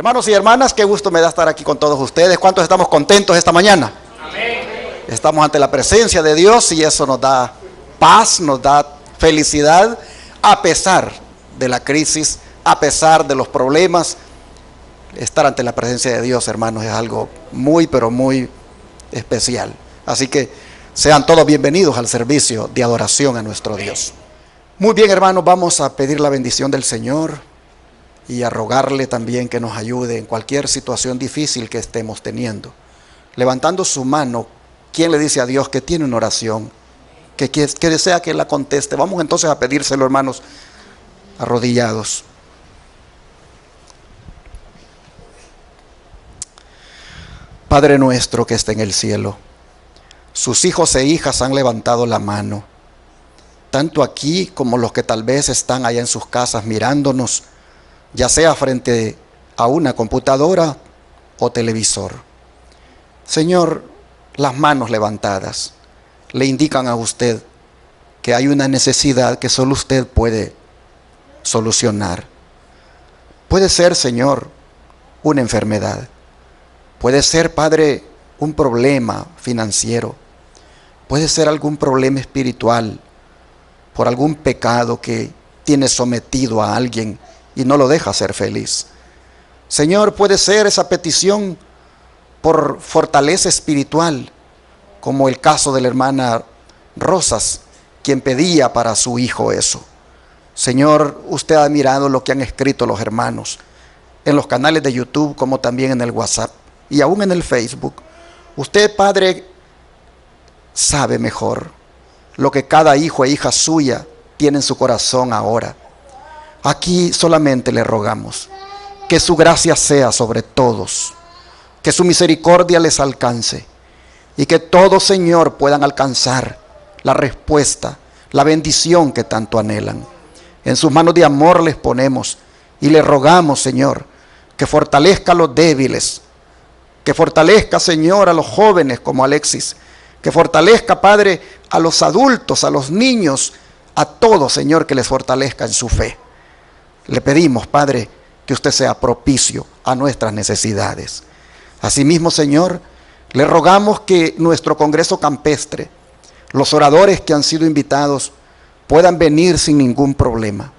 Hermanos y hermanas, qué gusto me da estar aquí con todos ustedes. ¿Cuántos estamos contentos esta mañana? Amén. Estamos ante la presencia de Dios y eso nos da paz, nos da felicidad, a pesar de la crisis, a pesar de los problemas. Estar ante la presencia de Dios, hermanos, es algo muy, pero muy especial. Así que sean todos bienvenidos al servicio de adoración a nuestro Dios. Muy bien, hermanos, vamos a pedir la bendición del Señor y a rogarle también que nos ayude en cualquier situación difícil que estemos teniendo. Levantando su mano, ¿quién le dice a Dios que tiene una oración, que desea que la conteste? Vamos entonces a pedírselo, hermanos, arrodillados. Padre nuestro que está en el cielo, sus hijos e hijas han levantado la mano, tanto aquí como los que tal vez están allá en sus casas mirándonos, ya sea frente a una computadora o televisor. Señor, las manos levantadas le indican a usted que hay una necesidad que solo usted puede solucionar. Puede ser, Señor, una enfermedad. Puede ser, Padre, un problema financiero. Puede ser algún problema espiritual por algún pecado que tiene sometido a alguien y no lo deja ser feliz. Señor, puede ser esa petición por fortaleza espiritual, como el caso de la hermana Rosas, quien pedía para su hijo eso. Señor, usted ha mirado lo que han escrito los hermanos en los canales de YouTube, como también en el WhatsApp y aún en el Facebook. Usted, Padre, sabe mejor lo que cada hijo e hija suya tiene en su corazón ahora. Aquí solamente le rogamos que su gracia sea sobre todos, que su misericordia les alcance y que todos, Señor, puedan alcanzar la respuesta, la bendición que tanto anhelan. En sus manos de amor les ponemos y le rogamos, Señor, que fortalezca a los débiles, que fortalezca, Señor, a los jóvenes como Alexis, que fortalezca, Padre, a los adultos, a los niños, a todos, Señor, que les fortalezca en su fe. Le pedimos, Padre, que usted sea propicio a nuestras necesidades. Asimismo, Señor, le rogamos que nuestro Congreso Campestre, los oradores que han sido invitados, puedan venir sin ningún problema.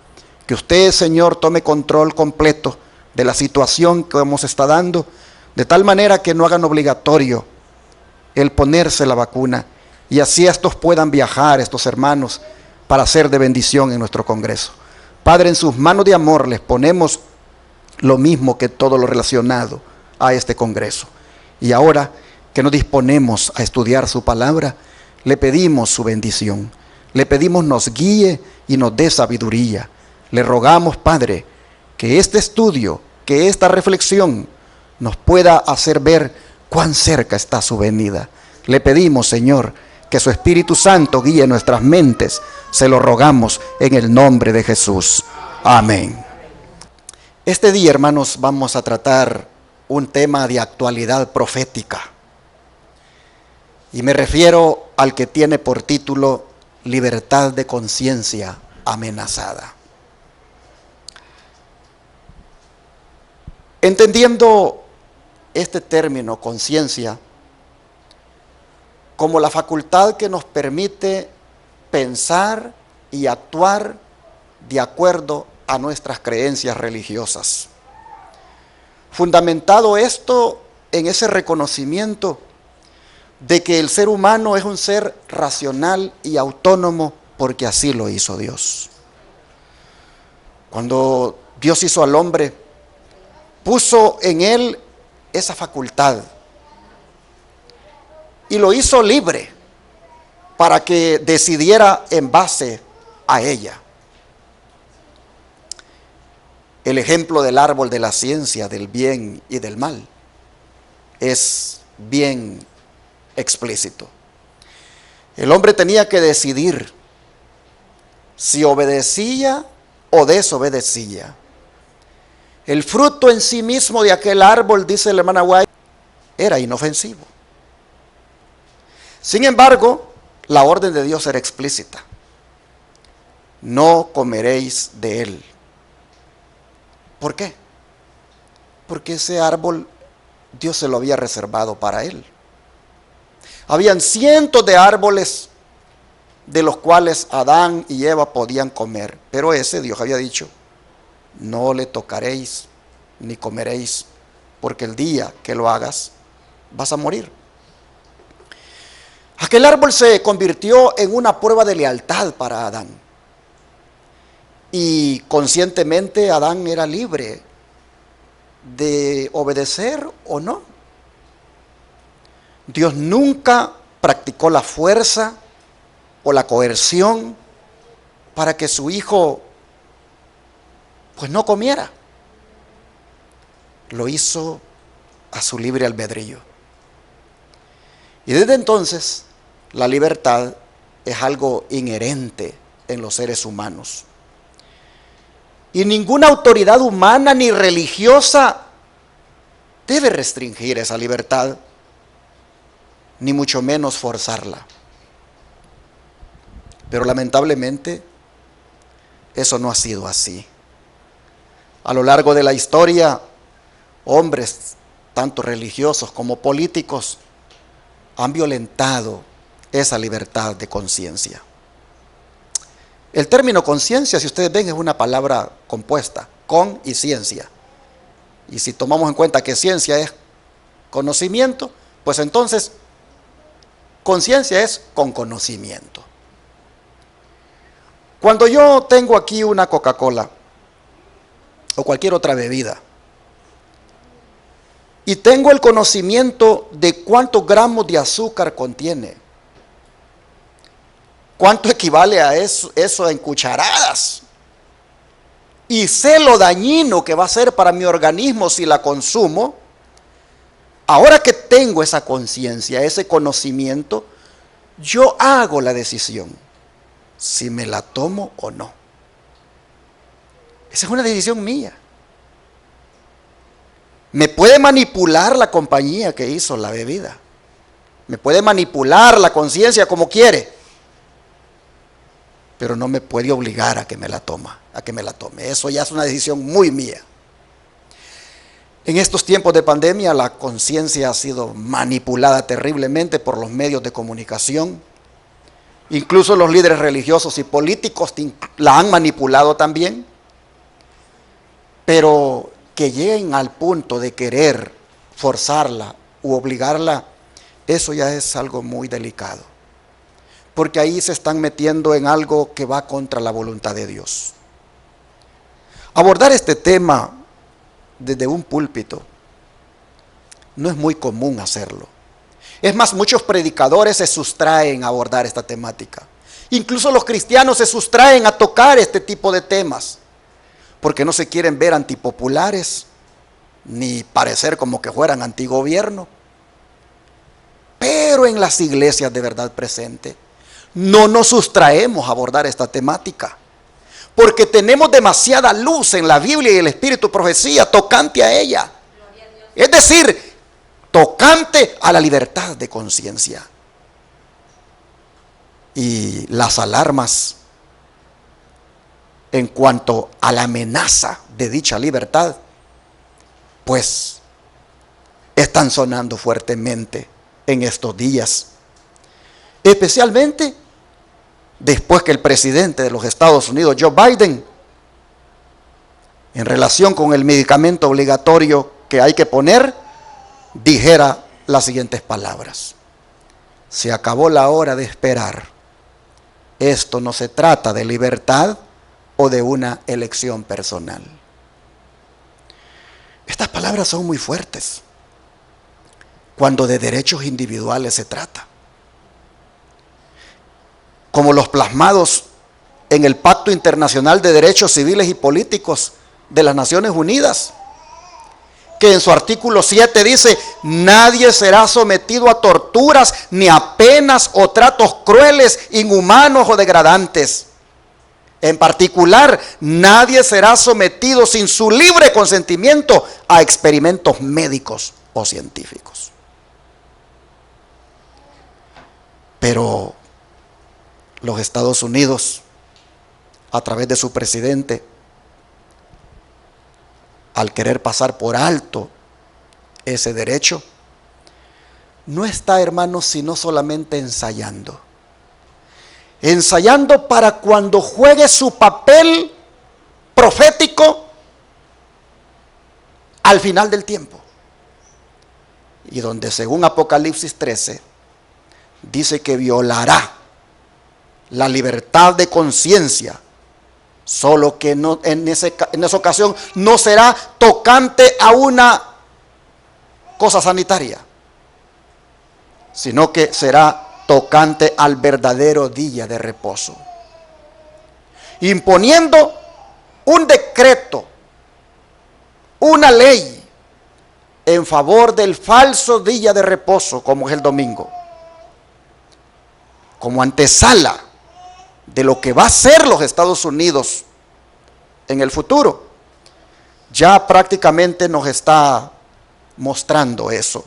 Que usted, Señor, tome control completo de la situación que nos está dando, de tal manera que no hagan obligatorio el ponerse la vacuna y así estos puedan viajar, estos hermanos, para ser de bendición en nuestro Congreso. Padre, en sus manos de amor les ponemos lo mismo que todo lo relacionado a este Congreso. Y ahora que nos disponemos a estudiar su palabra, le pedimos su bendición. Le pedimos nos guíe y nos dé sabiduría. Le rogamos, Padre, que este estudio, que esta reflexión nos pueda hacer ver cuán cerca está su venida. Le pedimos, Señor, que su Espíritu Santo guíe nuestras mentes. Se lo rogamos en el nombre de Jesús. Amén. Este día, hermanos, vamos a tratar un tema de actualidad profética. Y me refiero al que tiene por título Libertad de conciencia amenazada. Entendiendo este término, conciencia, como la facultad que nos permite pensar y actuar de acuerdo a nuestras creencias religiosas. Fundamentado esto en ese reconocimiento de que el ser humano es un ser racional y autónomo porque así lo hizo Dios. Cuando Dios hizo al hombre, puso en él esa facultad y lo hizo libre para que decidiera en base a ella. El ejemplo del árbol de la ciencia del bien y del mal es bien explícito. El hombre tenía que decidir si obedecía o desobedecía. El fruto en sí mismo de aquel árbol, dice la hermana White, era inofensivo. Sin embargo, la orden de Dios era explícita. No comeréis de él. ¿Por qué? porque ese árbol Dios se lo había reservado para él. Habían cientos de árboles de los cuales Adán y Eva podían comer, pero ese Dios había dicho, no le tocaréis ni comeréis, porque el día que lo hagas vas a morir. Aquel árbol se convirtió en una prueba de lealtad para Adán. Y conscientemente Adán era libre de obedecer o no. Dios nunca practicó la fuerza o la coerción para que su hijo pues no comiera. Lo hizo a su libre albedrío. Y desde entonces la libertad es algo inherente en los seres humanos. Y ninguna autoridad humana ni religiosa debe restringir esa libertad, ni mucho menos forzarla. Pero lamentablemente eso no ha sido así. A lo largo de la historia, hombres, tanto religiosos como políticos, han violentado esa libertad de conciencia. El término conciencia, si ustedes ven, es una palabra compuesta, con y ciencia. Y si tomamos en cuenta que ciencia es conocimiento, pues entonces conciencia es con conocimiento. Cuando yo tengo aquí una Coca-Cola o cualquier otra bebida y tengo el conocimiento de cuántos gramos de azúcar contiene, cuánto equivale a eso en cucharadas, y sé lo dañino que va a ser para mi organismo si la consumo, ahora que tengo esa conciencia, ese conocimiento, yo hago la decisión si me la tomo o no. Esa es una decisión mía. Me puede manipular la compañía que hizo la bebida, me puede manipular la conciencia como quiere, pero no me puede obligar a que me la tome. Eso ya es una decisión muy mía. En estos tiempos de pandemia, la conciencia ha sido manipulada terriblemente por los medios de comunicación. Incluso los líderes religiosos y políticos la han manipulado también. Pero que lleguen al punto de querer forzarla u obligarla, eso ya es algo muy delicado. Porque ahí se están metiendo en algo que va contra la voluntad de Dios. Abordar este tema desde un púlpito no es muy común hacerlo. Es más, muchos predicadores se sustraen a abordar esta temática. Incluso los cristianos se sustraen a tocar este tipo de temas, porque no se quieren ver antipopulares, ni parecer como que fueran antigobierno. Pero en las iglesias de verdad presente, no nos sustraemos a abordar esta temática, porque tenemos demasiada luz en la Biblia y el Espíritu profecía tocante a ella. Es decir, tocante a la libertad de conciencia. Y las alarmas en cuanto a la amenaza de dicha libertad, pues están sonando fuertemente en estos días. Especialmente después que el presidente de los Estados Unidos, Joe Biden, en relación con el medicamento obligatorio que hay que poner, dijera las siguientes palabras: se acabó la hora de esperar. Esto no se trata de libertad o de una elección personal. Estas palabras son muy fuertes cuando de derechos individuales se trata, como los plasmados en el Pacto Internacional de Derechos Civiles y Políticos de las Naciones Unidas, que en su artículo 7 dice: nadie será sometido a torturas, ni a penas o tratos crueles, inhumanos o degradantes. En particular, nadie será sometido sin su libre consentimiento a experimentos médicos o científicos. Pero los Estados Unidos, a través de su presidente, al querer pasar por alto ese derecho, no está, hermanos, sino solamente ensayando. Ensayando para cuando juegue su papel profético al final del tiempo. Y donde según Apocalipsis 13 dice que violará la libertad de conciencia, solo que no, en esa ocasión no será tocante a una cosa sanitaria, sino que será tocante al verdadero día de reposo, imponiendo un decreto, una ley en favor del falso día de reposo, como es el domingo, como antesala de lo que va a ser los Estados Unidos en el futuro. Ya prácticamente nos está mostrando eso.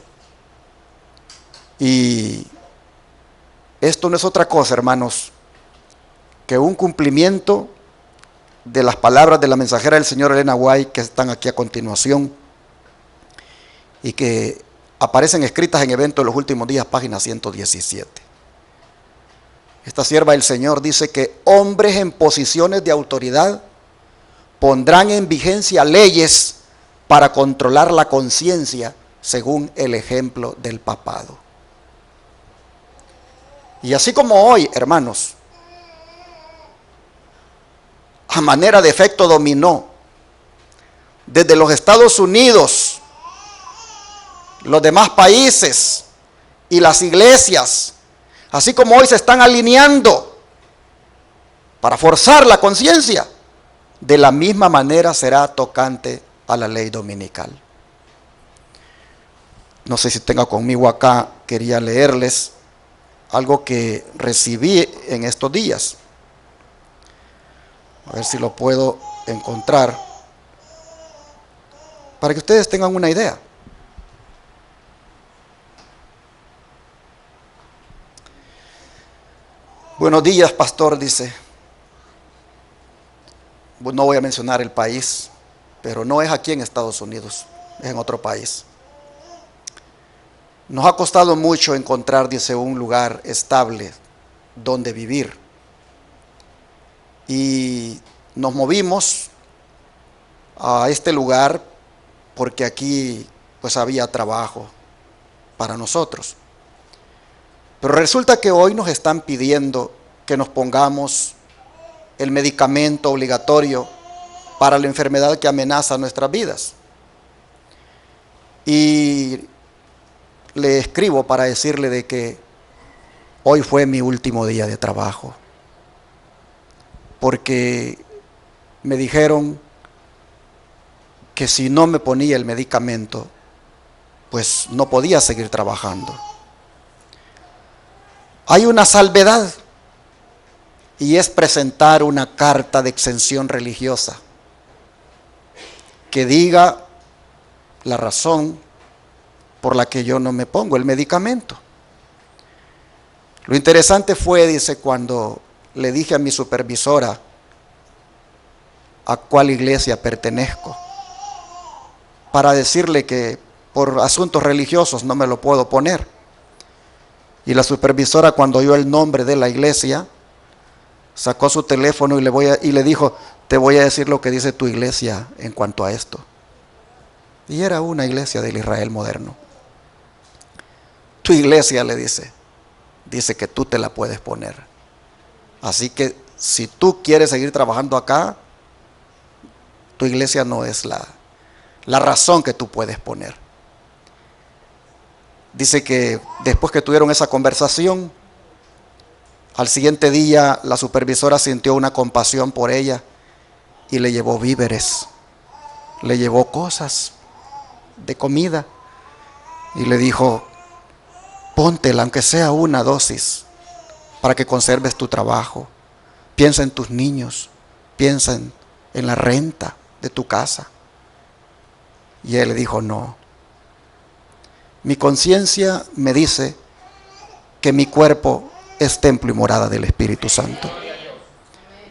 Y esto no es otra cosa, hermanos, que un cumplimiento de las palabras de la mensajera del Señor Elena White, que están aquí a continuación y que aparecen escritas en Eventos de los Últimos Días, página 117. Esta sierva del Señor dice que hombres en posiciones de autoridad pondrán en vigencia leyes para controlar la conciencia según el ejemplo del papado. Y así como hoy, hermanos, a manera de efecto dominó, desde los Estados Unidos, los demás países y las iglesias, así como hoy se están alineando para forzar la conciencia, de la misma manera será tocante a la ley dominical. No sé si tenga conmigo acá, quería leerles algo que recibí en estos días. A ver si lo puedo encontrar, para que ustedes tengan una idea. Buenos días, pastor, dice. No voy a mencionar el país, pero no es aquí en Estados Unidos, es en otro país. Nos ha costado mucho encontrar, dice, un lugar estable donde vivir. Y nos movimos a este lugar porque aquí pues había trabajo para nosotros. Pero resulta que hoy nos están pidiendo que nos pongamos el medicamento obligatorio para la enfermedad que amenaza nuestras vidas. Y le escribo para decirle de que hoy fue mi último día de trabajo, porque me dijeron que si no me ponía el medicamento, pues no podía seguir trabajando. Hay una salvedad, y es presentar una carta de exención religiosa que diga la razón por la que yo no me pongo el medicamento. Lo interesante fue, dice, cuando le dije a mi supervisora a cuál iglesia pertenezco, para decirle que por asuntos religiosos no me lo puedo poner. Y la supervisora, cuando oyó el nombre de la iglesia, sacó su teléfono y le dijo: te voy a decir lo que dice tu iglesia en cuanto a esto. Y era una iglesia del Israel moderno. Tu iglesia, le dice que tú te la puedes poner. Así que si tú quieres seguir trabajando acá, tu iglesia no es la razón que tú puedes poner. Dice que después que tuvieron esa conversación, al siguiente día la supervisora sintió una compasión por ella y le llevó víveres, le llevó cosas de comida y le dijo: póntela aunque sea una dosis para que conserves tu trabajo. Piensa en tus niños, piensa en la renta de tu casa. Y él le dijo: no, mi conciencia me dice que mi cuerpo es templo y morada del Espíritu Santo.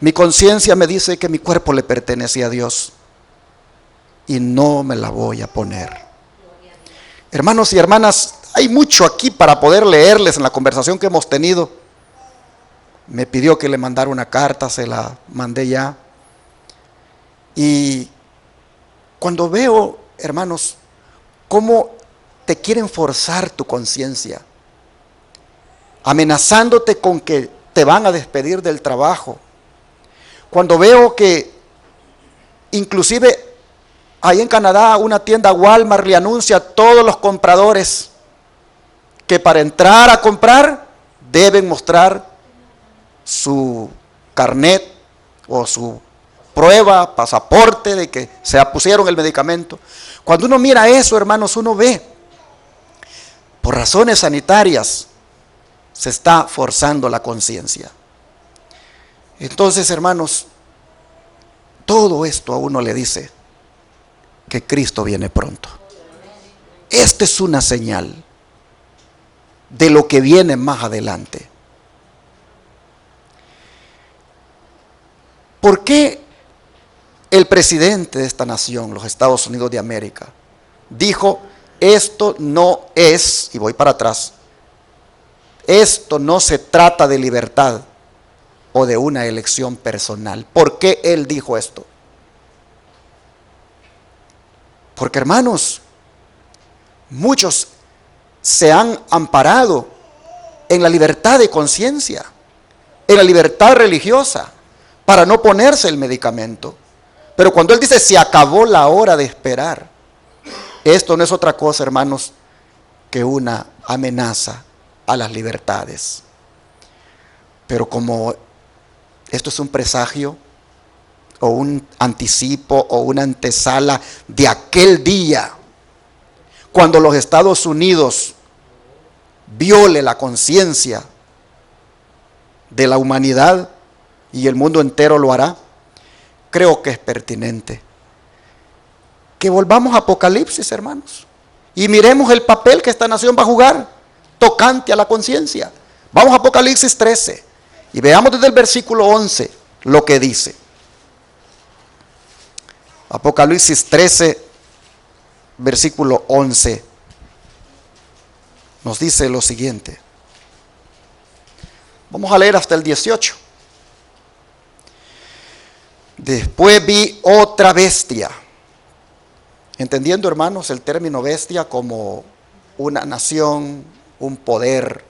Mi conciencia me dice que mi cuerpo le pertenece a Dios. y no me la voy a poner. Hermanos y hermanas, hay mucho aquí para poder leerles en la conversación que hemos tenido. Me pidió que le mandara una carta, se la mandé ya. Y cuando veo, hermanos, cómo te quieren forzar tu conciencia, amenazándote con que te van a despedir del trabajo. Cuando veo que inclusive ahí en Canadá una tienda Walmart le anuncia a todos los compradores que para entrar a comprar deben mostrar su carnet o su prueba, pasaporte de que se pusieron el medicamento. Cuando uno mira eso, hermanos, uno ve, por razones sanitarias, se está forzando la conciencia. Entonces, hermanos, todo esto a uno le dice que Cristo viene pronto. Esta es una señal de lo que viene más adelante. ¿Por qué el presidente de esta nación, los Estados Unidos de América, dijo, esto no es, y voy para atrás, esto no se trata de libertad o de una elección personal? ¿Por qué él dijo esto? Porque, hermanos, muchos se han amparado en la libertad de conciencia, en la libertad religiosa, para no ponerse el medicamento. Pero cuando él dice, se acabó la hora de esperar, esto no es otra cosa, hermanos, que una amenaza a las libertades. Pero como esto es un presagio, o un anticipo, o una antesala de aquel día, cuando los Estados Unidos viole la conciencia de la humanidad, y el mundo entero lo hará, creo que es pertinente que volvamos a Apocalipsis, hermanos, y miremos el papel que esta nación va a jugar tocante a la conciencia. Vamos a Apocalipsis 13 y veamos desde el versículo 11 lo que dice. Apocalipsis 13, versículo 11, nos dice lo siguiente. Vamos a leer hasta el 18. Después vi otra bestia, entendiendo, hermanos, el término bestia como una nación, un poder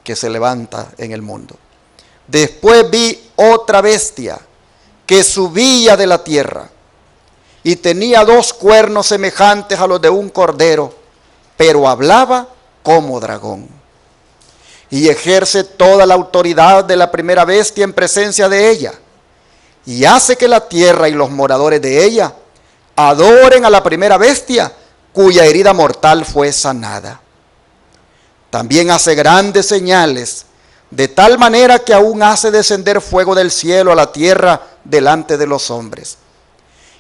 que se levanta en el mundo. Después vi otra bestia que subía de la tierra y tenía 2 cuernos semejantes a los de un cordero, pero hablaba como dragón. Y ejerce toda la autoridad de la primera bestia en presencia de ella, y hace que la tierra y los moradores de ella adoren a la primera bestia, cuya herida mortal fue sanada. También hace grandes señales, de tal manera que aún hace descender fuego del cielo a la tierra delante de los hombres.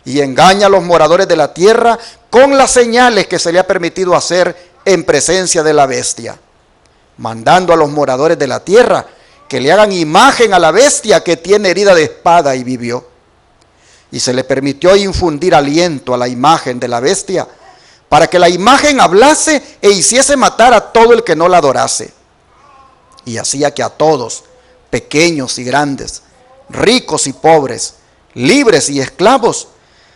Y engaña a los moradores de la tierra con las señales que se le ha permitido hacer en presencia de la bestia, mandando a los moradores de la tierra que le hagan imagen a la bestia que tiene herida de espada y vivió. Y se le permitió infundir aliento a la imagen de la bestia, para que la imagen hablase e hiciese matar a todo el que no la adorase. Y hacía que a todos, pequeños y grandes, ricos y pobres, libres y esclavos,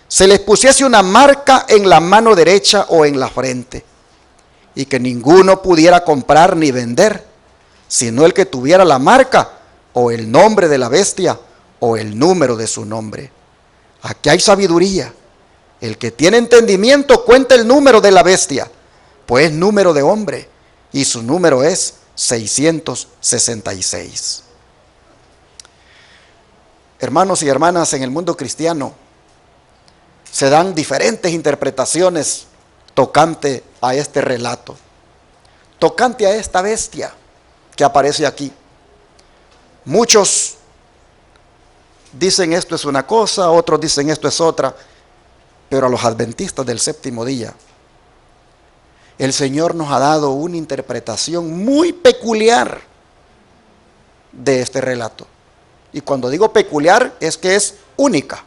se les pusiese una marca en la mano derecha o en la frente, y que ninguno pudiera comprar ni vender, sino el que tuviera la marca o el nombre de la bestia o el número de su nombre. Aquí hay sabiduría. El que tiene entendimiento cuenta el número de la bestia, pues es número de hombre, y su número es 666. Hermanos y hermanas, en el mundo cristiano se dan diferentes interpretaciones tocante a este relato, tocante a esta bestia que aparece aquí. Muchos dicen esto es una cosa, otros dicen esto es otra, pero a los adventistas del séptimo día, el Señor nos ha dado una interpretación muy peculiar de este relato. Y cuando digo peculiar es que es única.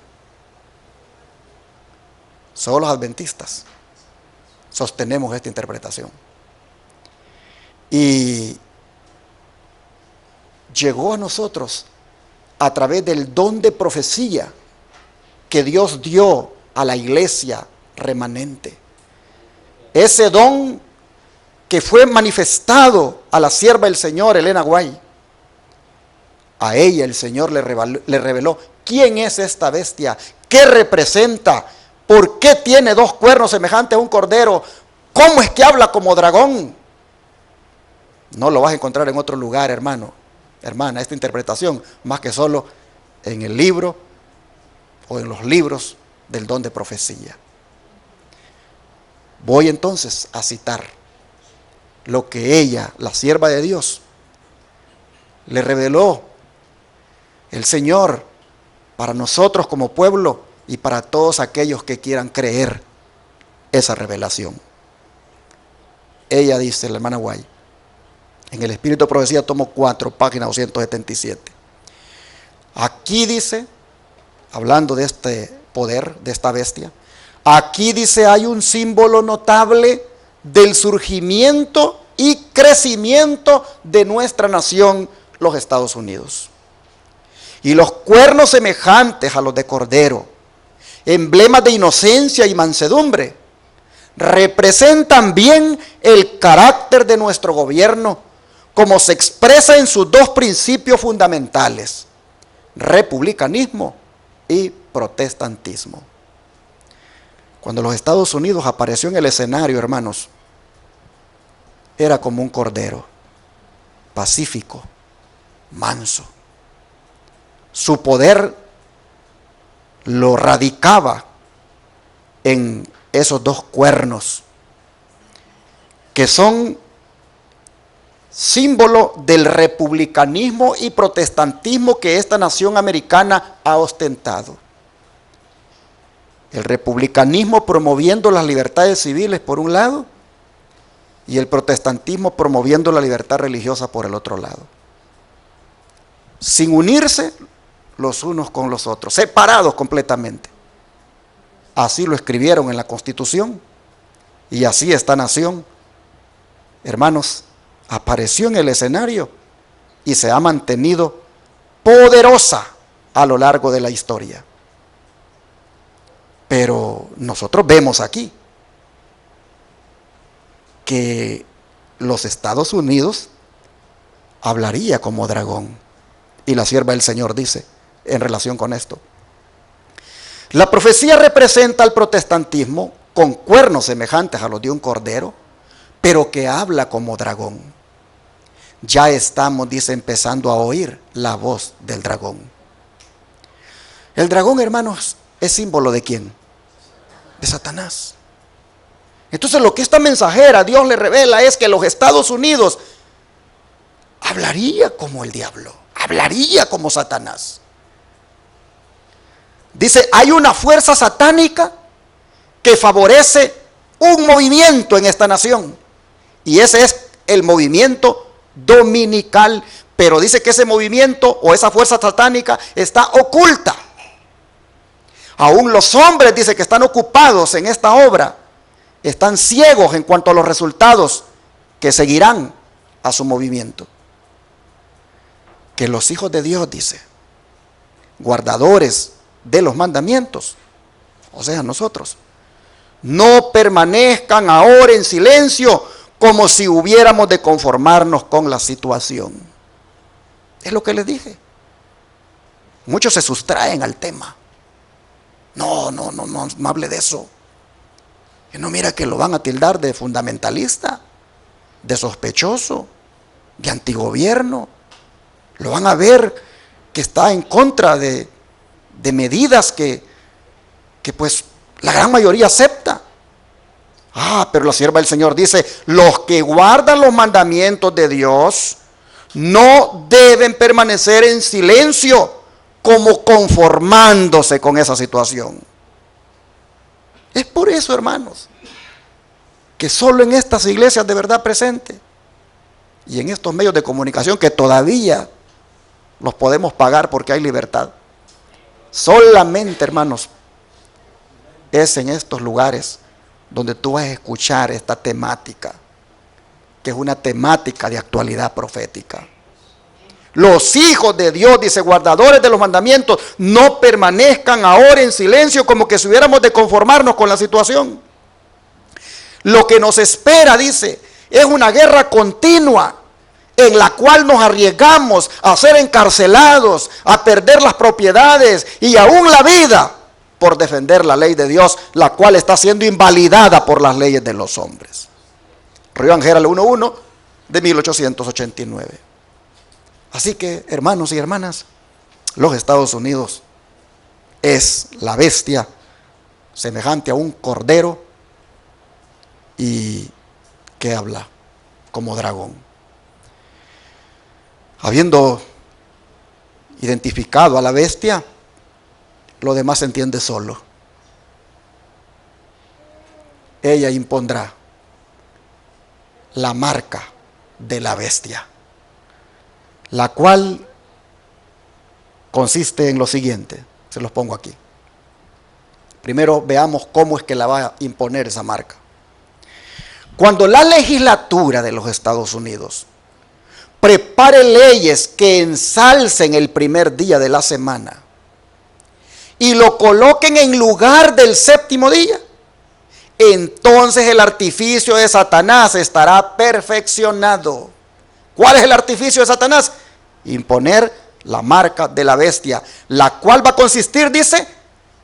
Solo los adventistas sostenemos esta interpretación. Y llegó a nosotros a través del don de profecía que Dios dio a la iglesia remanente. Ese don que fue manifestado a la sierva del Señor, Elena White. A ella el Señor le reveló quién es esta bestia, qué representa, por qué tiene dos cuernos semejantes a un cordero, cómo es que habla como dragón. No lo vas a encontrar en otro lugar, hermano, hermana, esta interpretación, más que solo en el libro o en los libros del don de profecía. Voy entonces a citar lo que ella, la sierva de Dios, le reveló el Señor para nosotros como pueblo y para todos aquellos que quieran creer esa revelación. Ella dice, la hermana White, en el Espíritu de Profecía, tomo 4, página 277. Aquí dice, hablando de este poder, de esta bestia, aquí dice, hay un símbolo notable del surgimiento y crecimiento de nuestra nación, los Estados Unidos. Y los cuernos semejantes a los de cordero, emblemas de inocencia y mansedumbre, representan bien el carácter de nuestro gobierno, como se expresa en sus dos principios fundamentales, republicanismo y protestantismo. Cuando los Estados Unidos apareció en el escenario, hermanos, era como un cordero, pacífico, manso. Su poder lo radicaba en esos dos cuernos, que son símbolo del republicanismo y protestantismo que esta nación americana ha ostentado. El republicanismo promoviendo las libertades civiles por un lado y el protestantismo promoviendo la libertad religiosa por el otro lado. Sin unirse los unos con los otros, separados completamente. Así lo escribieron en la Constitución y así esta nación, hermanos, apareció en el escenario y se ha mantenido poderosa a lo largo de la historia. Pero nosotros vemos aquí que los Estados Unidos hablaría como dragón. Y la sierva del Señor dice en relación con esto: la profecía representa al protestantismo con cuernos semejantes a los de un cordero, pero que habla como dragón. Ya estamos, dice, empezando a oír la voz del dragón. El dragón, hermanos, es símbolo ¿de quién? De Satanás. Entonces lo que esta mensajera Dios le revela es que los Estados Unidos hablaría como el diablo, hablaría como Satanás. Dice, hay una fuerza satánica que favorece un movimiento en esta nación, y ese es el movimiento dominical, pero dice que ese movimiento o esa fuerza satánica está oculta. Aún los hombres, dice, que están ocupados en esta obra, están ciegos en cuanto a los resultados que seguirán a su movimiento. Que los hijos de Dios, dice, guardadores de los mandamientos, o sea, nosotros, no permanezcan ahora en silencio como si hubiéramos de conformarnos con la situación. Es lo que les dije. Muchos se sustraen al tema. No hable de eso. Que no, mira que lo van a tildar de fundamentalista, de sospechoso, de antigobierno. Lo van a ver que está en contra de medidas que pues la gran mayoría acepta. Pero la sierva del Señor dice, los que guardan los mandamientos de Dios no deben permanecer en silencio como conformándose con esa situación. Es por eso, hermanos, que solo en estas iglesias de verdad presentes y en estos medios de comunicación que todavía los podemos pagar porque hay libertad, solamente, hermanos, es en estos lugares donde tú vas a escuchar esta temática, que es una temática de actualidad profética. Los hijos de Dios, dice, guardadores de los mandamientos, no permanezcan ahora en silencio como que si hubiéramos de conformarnos con la situación. Lo que nos espera, dice, es una guerra continua en la cual nos arriesgamos a ser encarcelados, a perder las propiedades y aún la vida por defender la ley de Dios, la cual está siendo invalidada por las leyes de los hombres. Río Angéral 1.1 de 1889. Así que, hermanos y hermanas, los Estados Unidos es la bestia semejante a un cordero y que habla como dragón. Habiendo identificado a la bestia, lo demás se entiende solo. Ella impondrá la marca de la bestia, la cual consiste en lo siguiente. Se los pongo aquí. Primero veamos cómo es que la va a imponer esa marca. Cuando la legislatura de los Estados Unidos prepare leyes que ensalcen el primer día de la semana y lo coloquen en lugar del séptimo día, entonces el artificio de Satanás estará perfeccionado. ¿Cuál es el artificio de Satanás? Imponer la marca de la bestia, la cual va a consistir, dice,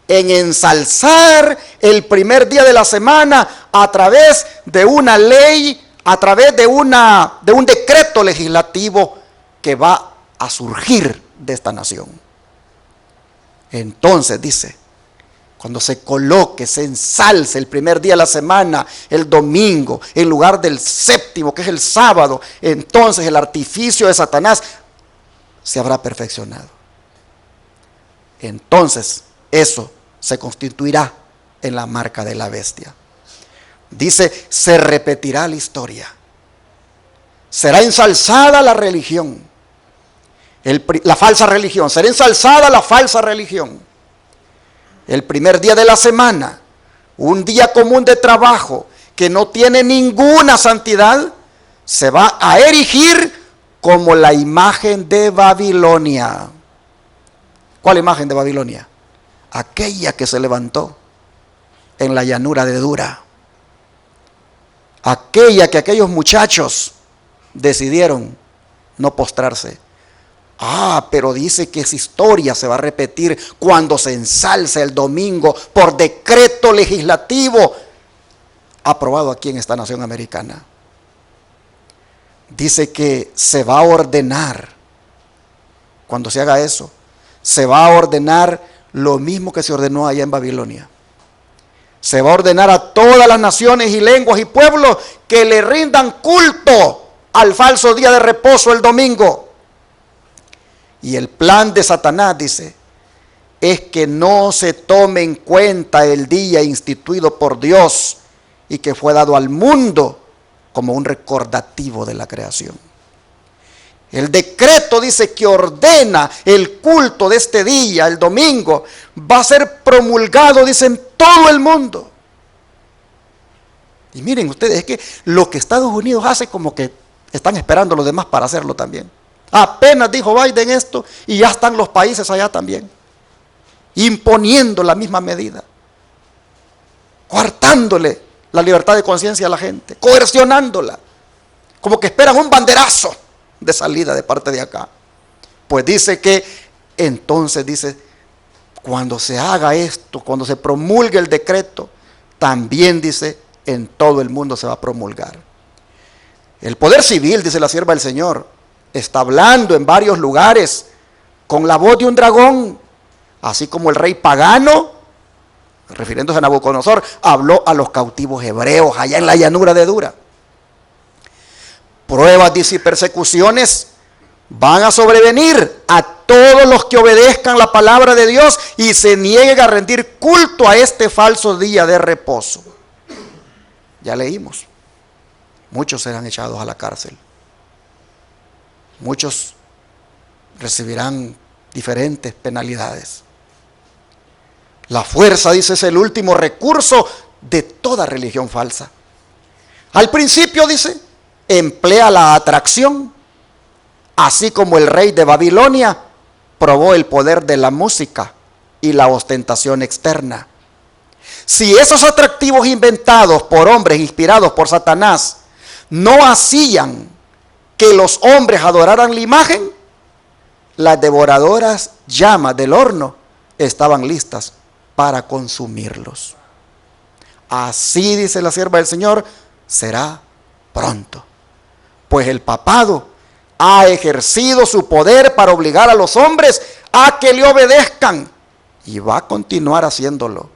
en ensalzar el primer día de la semana a través de una ley, a través de un decreto legislativo que va a surgir de esta nación. Entonces dice, cuando se coloque, se ensalce el primer día de la semana, el domingo, en lugar del séptimo, que es el sábado, entonces el artificio de Satanás se habrá perfeccionado. Entonces eso se constituirá en la marca de la bestia. Dice, se repetirá la historia. Será ensalzada la religión, la falsa religión. Será ensalzada la falsa religión. El primer día de la semana, un día común de trabajo que no tiene ninguna santidad, se va a erigir como la imagen de Babilonia. ¿Cuál imagen de Babilonia? Aquella que se levantó en la llanura de Dura. Aquella que aquellos muchachos decidieron no postrarse. Pero dice que esa historia se va a repetir cuando se ensalce el domingo por decreto legislativo aprobado aquí en esta nación americana. Dice que se va a ordenar, cuando se haga eso, se va a ordenar lo mismo que se ordenó allá en Babilonia. Se va a ordenar a todas las naciones y lenguas y pueblos que le rindan culto al falso día de reposo el domingo. Y el plan de Satanás, dice, es que no se tome en cuenta el día instituido por Dios y que fue dado al mundo como un recordativo de la creación. El decreto, dice, que ordena el culto de este día, el domingo, va a ser promulgado, dice, en todo el mundo. Y miren ustedes, es que lo que Estados Unidos hace, como que están esperando los demás para hacerlo también. Apenas dijo Biden esto y ya están los países allá también, imponiendo la misma medida, coartándole la libertad de conciencia a la gente, coercionándola, como que esperan un banderazo de salida de parte de acá. Pues dice que entonces, dice, cuando se haga esto, cuando se promulgue el decreto, también, dice, en todo el mundo se va a promulgar. El poder civil, dice la sierva del Señor, está hablando en varios lugares con la voz de un dragón, así como el rey pagano, refiriéndose a Nabucodonosor, habló a los cautivos hebreos allá en la llanura de Dura. Pruebas, dice, y persecuciones van a sobrevenir a todos los que obedezcan la palabra de Dios y se nieguen a rendir culto a este falso día de reposo. Ya leímos, muchos serán echados a la cárcel. Muchos recibirán diferentes penalidades. La fuerza, dice, es el último recurso de toda religión falsa. Al principio, dice, emplea la atracción, así como el rey de Babilonia probó el poder de la música y la ostentación externa. Si esos atractivos inventados por hombres inspirados por Satanás no hacían que los hombres adoraran la imagen, las devoradoras llamas del horno estaban listas para consumirlos. Así, dice la sierva del Señor, será pronto. Pues el papado ha ejercido su poder para obligar a los hombres a que le obedezcan y va a continuar haciéndolo.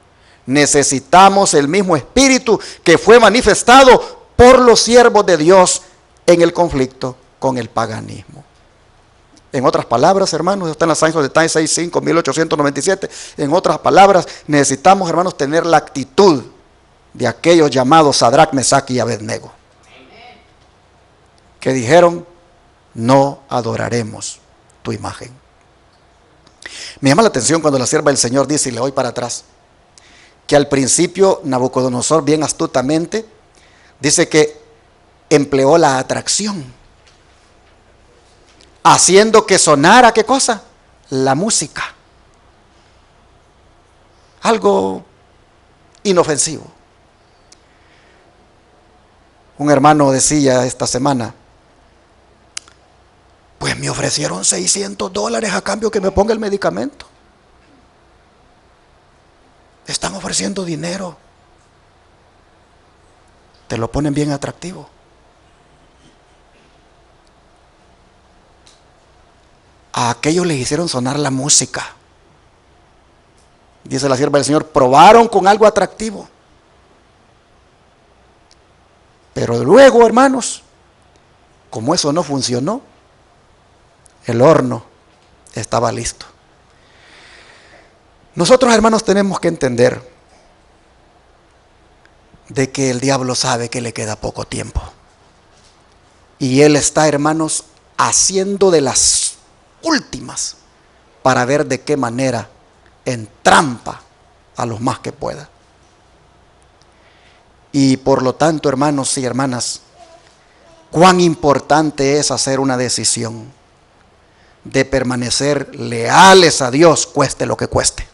Necesitamos el mismo espíritu que fue manifestado por los siervos de Dios en el conflicto con el paganismo. En otras palabras, hermanos, está en la Signs of the Times 6.5, 1897. En otras palabras, necesitamos, hermanos, tener la actitud de aquellos llamados Sadrach, Mesach y Abednego, que dijeron: no adoraremos tu imagen. Me llama la atención cuando la sierva del Señor dice, y le voy para atrás, que al principio Nabucodonosor, bien astutamente, dice que empleó la atracción, haciendo que sonara, ¿qué cosa? La música. Algo inofensivo. Un hermano decía esta semana: pues me ofrecieron $600 a cambio que me ponga el medicamento. Están ofreciendo dinero. Te lo ponen bien atractivo. A aquellos les hicieron sonar la música. Dice la sierva del Señor, probaron con algo atractivo. Pero luego, hermanos, como eso no funcionó, el horno estaba listo. Nosotros, hermanos, tenemos que entender de que el diablo sabe que le queda poco tiempo. Y él está, hermanos, haciendo de las últimas para ver de qué manera entrampa a los más que pueda. Y por lo tanto, hermanos y hermanas, cuán importante es hacer una decisión de permanecer leales a Dios, cueste lo que cueste.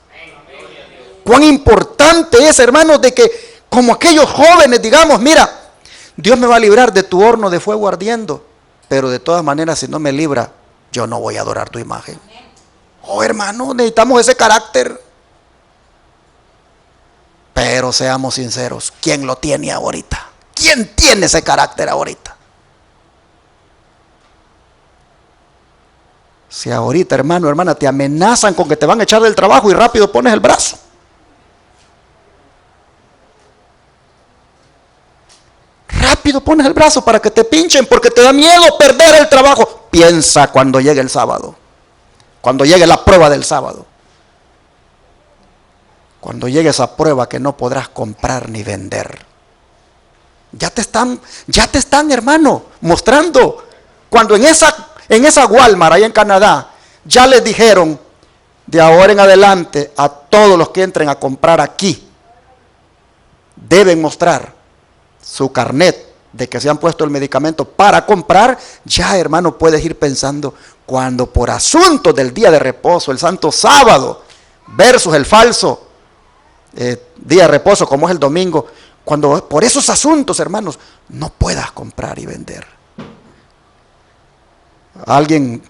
Cuán importante es, hermanos, de que como aquellos jóvenes digamos, mira, Dios me va a librar de tu horno de fuego ardiendo, pero de todas maneras, si no me libra, yo no voy a adorar tu imagen. Oh, hermano, necesitamos ese carácter. Pero seamos sinceros, ¿quién lo tiene ahorita? ¿Quién tiene ese carácter ahorita? Si ahorita, hermano, hermana, te amenazan con que te van a echar del trabajo y rápido pones el brazo. Rápido pones el brazo para que te pinchen porque te da miedo perder el trabajo. Piensa cuando llegue el sábado, cuando llegue la prueba del sábado, cuando llegue esa prueba que no podrás comprar ni vender. Ya te están, hermano, mostrando. Cuando en esa Walmart, ahí en Canadá, ya les dijeron, de ahora en adelante, a todos los que entren a comprar aquí, deben mostrar su carnet de que se han puesto el medicamento para comprar. Ya, hermano, puedes ir pensando, cuando por asuntos del día de reposo, el santo sábado, versus el falso día de reposo como es el domingo, cuando por esos asuntos, hermanos, no puedas comprar y vender. Alguien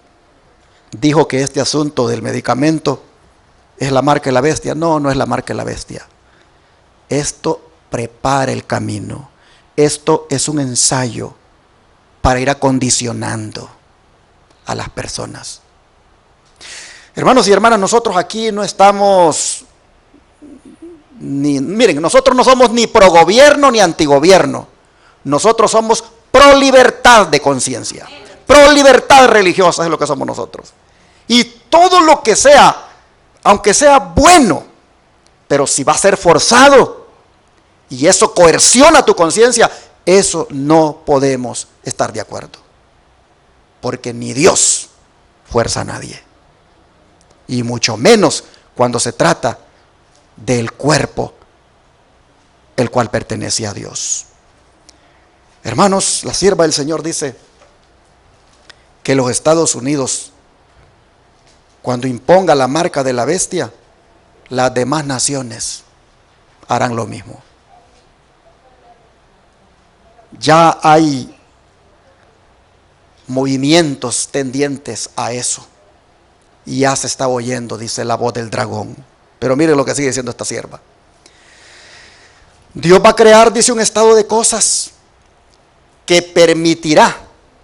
dijo que este asunto del medicamento es la marca de la bestia. No, no es la marca de la bestia. Esto prepara el camino. Esto es un ensayo para ir acondicionando a las personas. Hermanos y hermanas, nosotros aquí no estamos miren, nosotros no somos ni pro gobierno ni antigobierno. Nosotros somos pro libertad de conciencia, pro libertad religiosa es lo que somos nosotros. Y todo lo que sea, aunque sea bueno, pero si va a ser forzado y eso coerciona tu conciencia, eso no podemos estar de acuerdo. Porque ni Dios fuerza a nadie. Y mucho menos cuando se trata del cuerpo, el cual pertenece a Dios. Hermanos, la sierva del Señor dice que los Estados Unidos, cuando imponga la marca de la bestia, las demás naciones harán lo mismo. Ya hay movimientos tendientes a eso. Y ya se está oyendo, dice la voz del dragón. Pero mire lo que sigue diciendo esta sierva. Dios va a crear, dice, un estado de cosas que permitirá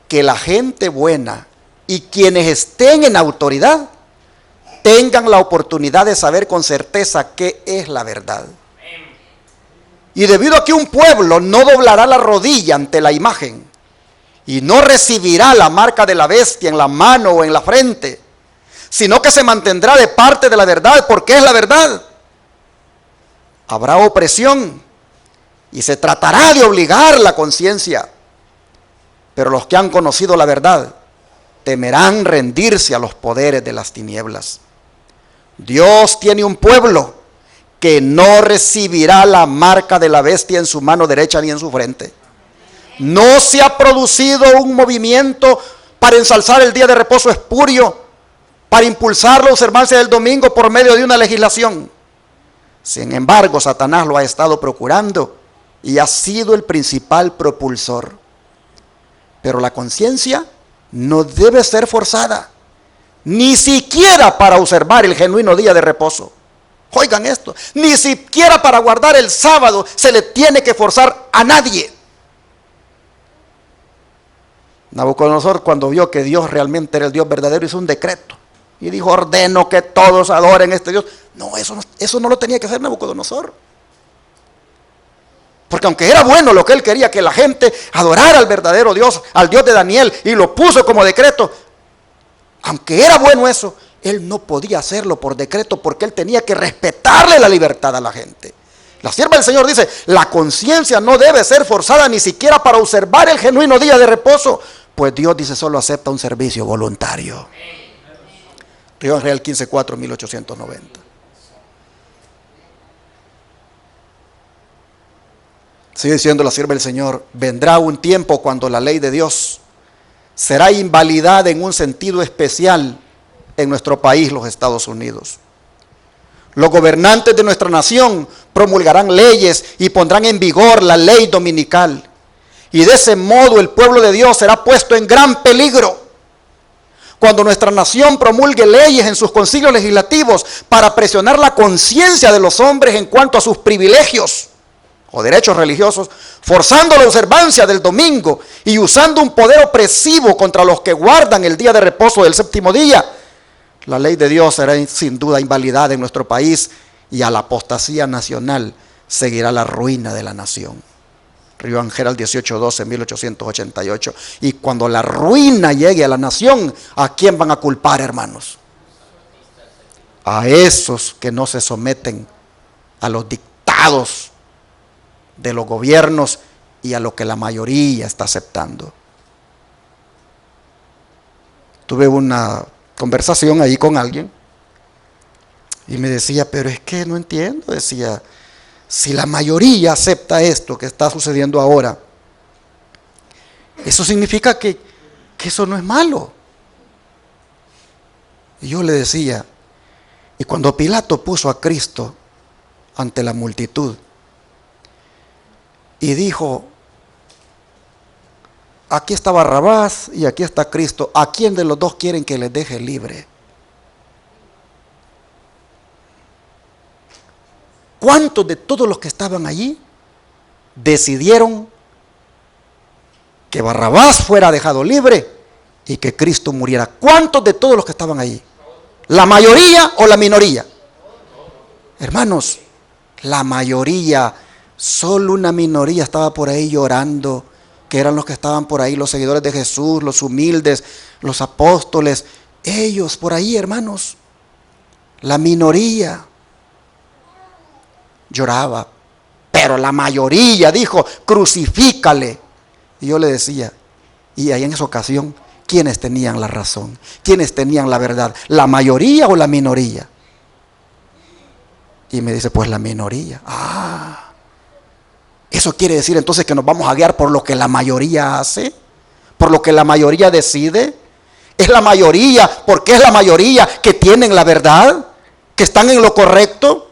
que la gente buena y quienes estén en autoridad tengan la oportunidad de saber con certeza qué es la verdad. Y debido a que un pueblo no doblará la rodilla ante la imagen y no recibirá la marca de la bestia en la mano o en la frente, sino que se mantendrá de parte de la verdad, porque es la verdad, habrá opresión y se tratará de obligar la conciencia. Pero los que han conocido la verdad temerán rendirse a los poderes de las tinieblas. Dios tiene un pueblo que no recibirá la marca de la bestia en su mano derecha ni en su frente. No se ha producido un movimiento para ensalzar el día de reposo espurio, para impulsar la observancia del domingo por medio de una legislación. Sin embargo, Satanás lo ha estado procurando y ha sido el principal propulsor. Pero la conciencia no debe ser forzada, ni siquiera para observar el genuino día de reposo. Oigan esto, ni siquiera para guardar el sábado se le tiene que forzar a nadie. Nabucodonosor, cuando vio que Dios realmente era el Dios verdadero, hizo un decreto y dijo: ordeno que todos adoren a este Dios. No, eso no lo tenía que hacer Nabucodonosor. Porque aunque era bueno lo que él quería, que la gente adorara al verdadero Dios, al Dios de Daniel, y lo puso como decreto, aunque era bueno eso, él no podía hacerlo por decreto, porque él tenía que respetarle la libertad a la gente. La sierva del Señor dice: la conciencia no debe ser forzada ni siquiera para observar el genuino día de reposo, pues Dios, dice, solo acepta un servicio voluntario. Río Real 15:4, 1890. Sigue diciendo la sierva del Señor: vendrá un tiempo cuando la ley de Dios será invalidada en un sentido especial en nuestro país, los Estados Unidos. Los gobernantes de nuestra nación promulgarán leyes y pondrán en vigor la ley dominical. Y de ese modo el pueblo de Dios será puesto en gran peligro. Cuando nuestra nación promulgue leyes en sus concilios legislativos para presionar la conciencia de los hombres en cuanto a sus privilegios o derechos religiosos, forzando la observancia del domingo y usando un poder opresivo contra los que guardan el día de reposo del séptimo día, la ley de Dios será sin duda invalidada en nuestro país, y a la apostasía nacional seguirá la ruina de la nación. Río Ángel 18:12, 1888. Y cuando la ruina llegue a la nación, ¿a quién van a culpar, hermanos? A esos que no se someten a los dictados de los gobiernos y a lo que la mayoría está aceptando. Tuve una conversación ahí con alguien y me decía: pero es que no entiendo, decía, si la mayoría acepta esto que está sucediendo ahora, eso significa que eso no es malo. Y yo le decía: y cuando Pilato puso a Cristo ante la multitud y dijo: aquí está Barrabás y aquí está Cristo, ¿a quién de los dos quieren que les deje libre? ¿Cuántos de todos los que estaban allí decidieron que Barrabás fuera dejado libre y que Cristo muriera? ¿Cuántos de todos los que estaban allí? ¿La mayoría o la minoría? Hermanos, la mayoría. Solo una minoría estaba por ahí llorando, que eran los que estaban por ahí, los seguidores de Jesús, los humildes, los apóstoles. Ellos por ahí, hermanos, la minoría lloraba, pero la mayoría dijo: crucifícale. Y yo le decía, y ahí en esa ocasión, ¿quiénes tenían la razón? ¿Quiénes tenían la verdad? ¿La mayoría o la minoría? Y me dice, pues la minoría. Eso quiere decir entonces que nos vamos a guiar por lo que la mayoría hace, por lo que la mayoría decide. Es la mayoría, porque es la mayoría que tienen la verdad, que están en lo correcto.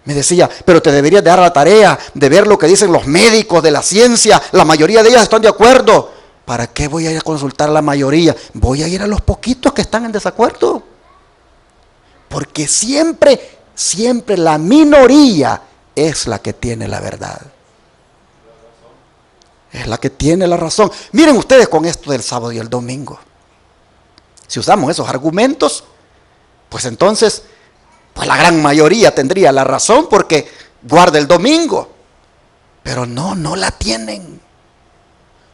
Me decía, pero te deberías dar la tarea de ver lo que dicen los médicos de la ciencia. La mayoría de ellas están de acuerdo. ¿Para qué voy a ir a consultar a la mayoría? Voy a ir a los poquitos que están en desacuerdo. Porque siempre la minoría es la que tiene la verdad. Es la que tiene la razón. Miren ustedes con esto del sábado y el domingo. Si usamos esos argumentos, pues entonces, pues la gran mayoría tendría la razón porque guarda el domingo. Pero no la tienen.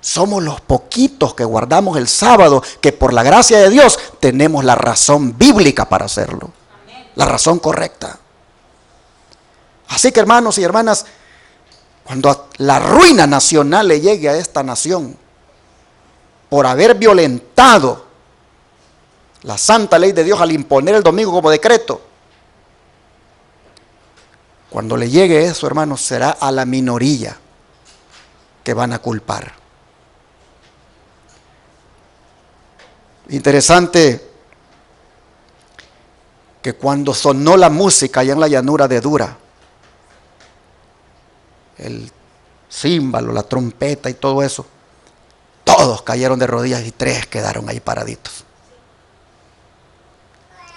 Somos los poquitos que guardamos el sábado, que por la gracia de Dios tenemos la razón bíblica para hacerlo. La razón correcta. Así que hermanos y hermanas, cuando la ruina nacional le llegue a esta nación por haber violentado la santa ley de Dios al imponer el domingo como decreto, cuando le llegue eso, hermanos, será a la minoría que van a culpar. Interesante que cuando sonó la música allá en la llanura de Dura, el címbalo, la trompeta y todo eso, todos cayeron de rodillas y 3 quedaron ahí paraditos.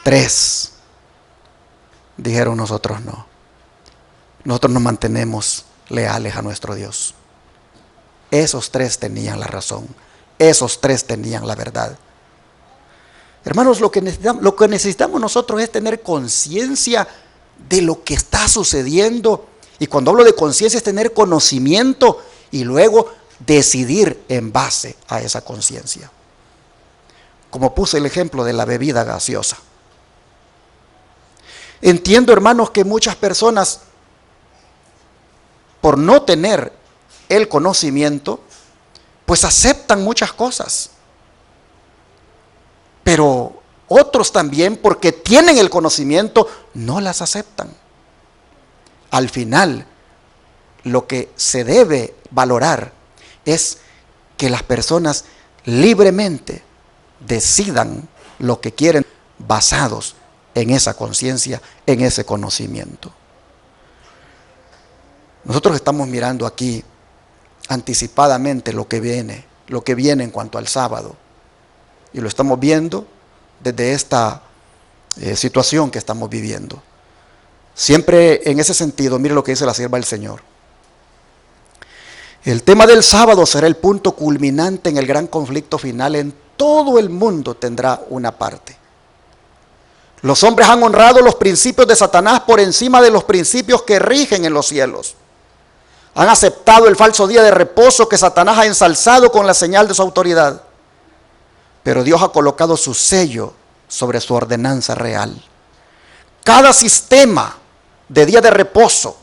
3 dijeron, nosotros no. Nosotros nos mantenemos leales a nuestro Dios. Esos 3 tenían la razón. Esos 3 tenían la verdad. Hermanos, lo que necesitamos nosotros es tener conciencia de lo que está sucediendo. Y cuando hablo de conciencia es tener conocimiento y luego decidir en base a esa conciencia. Como puse el ejemplo de la bebida gaseosa. Entiendo, hermanos, que muchas personas, por no tener el conocimiento, pues aceptan muchas cosas. Pero otros también, porque tienen el conocimiento, no las aceptan. Al final, lo que se debe valorar es que las personas libremente decidan lo que quieren basados en esa conciencia, en ese conocimiento. Nosotros estamos mirando aquí anticipadamente lo que viene en cuanto al sábado. Y lo estamos viendo desde esta situación que estamos viviendo. Siempre en ese sentido, mire lo que dice la sierva del Señor. El tema del sábado será el punto culminante en el gran conflicto final. En todo el mundo tendrá una parte. Los hombres han honrado los principios de Satanás por encima de los principios que rigen en los cielos. Han aceptado el falso día de reposo que Satanás ha ensalzado con la señal de su autoridad. Pero Dios ha colocado su sello sobre su ordenanza real. Cada sistema de día de reposo,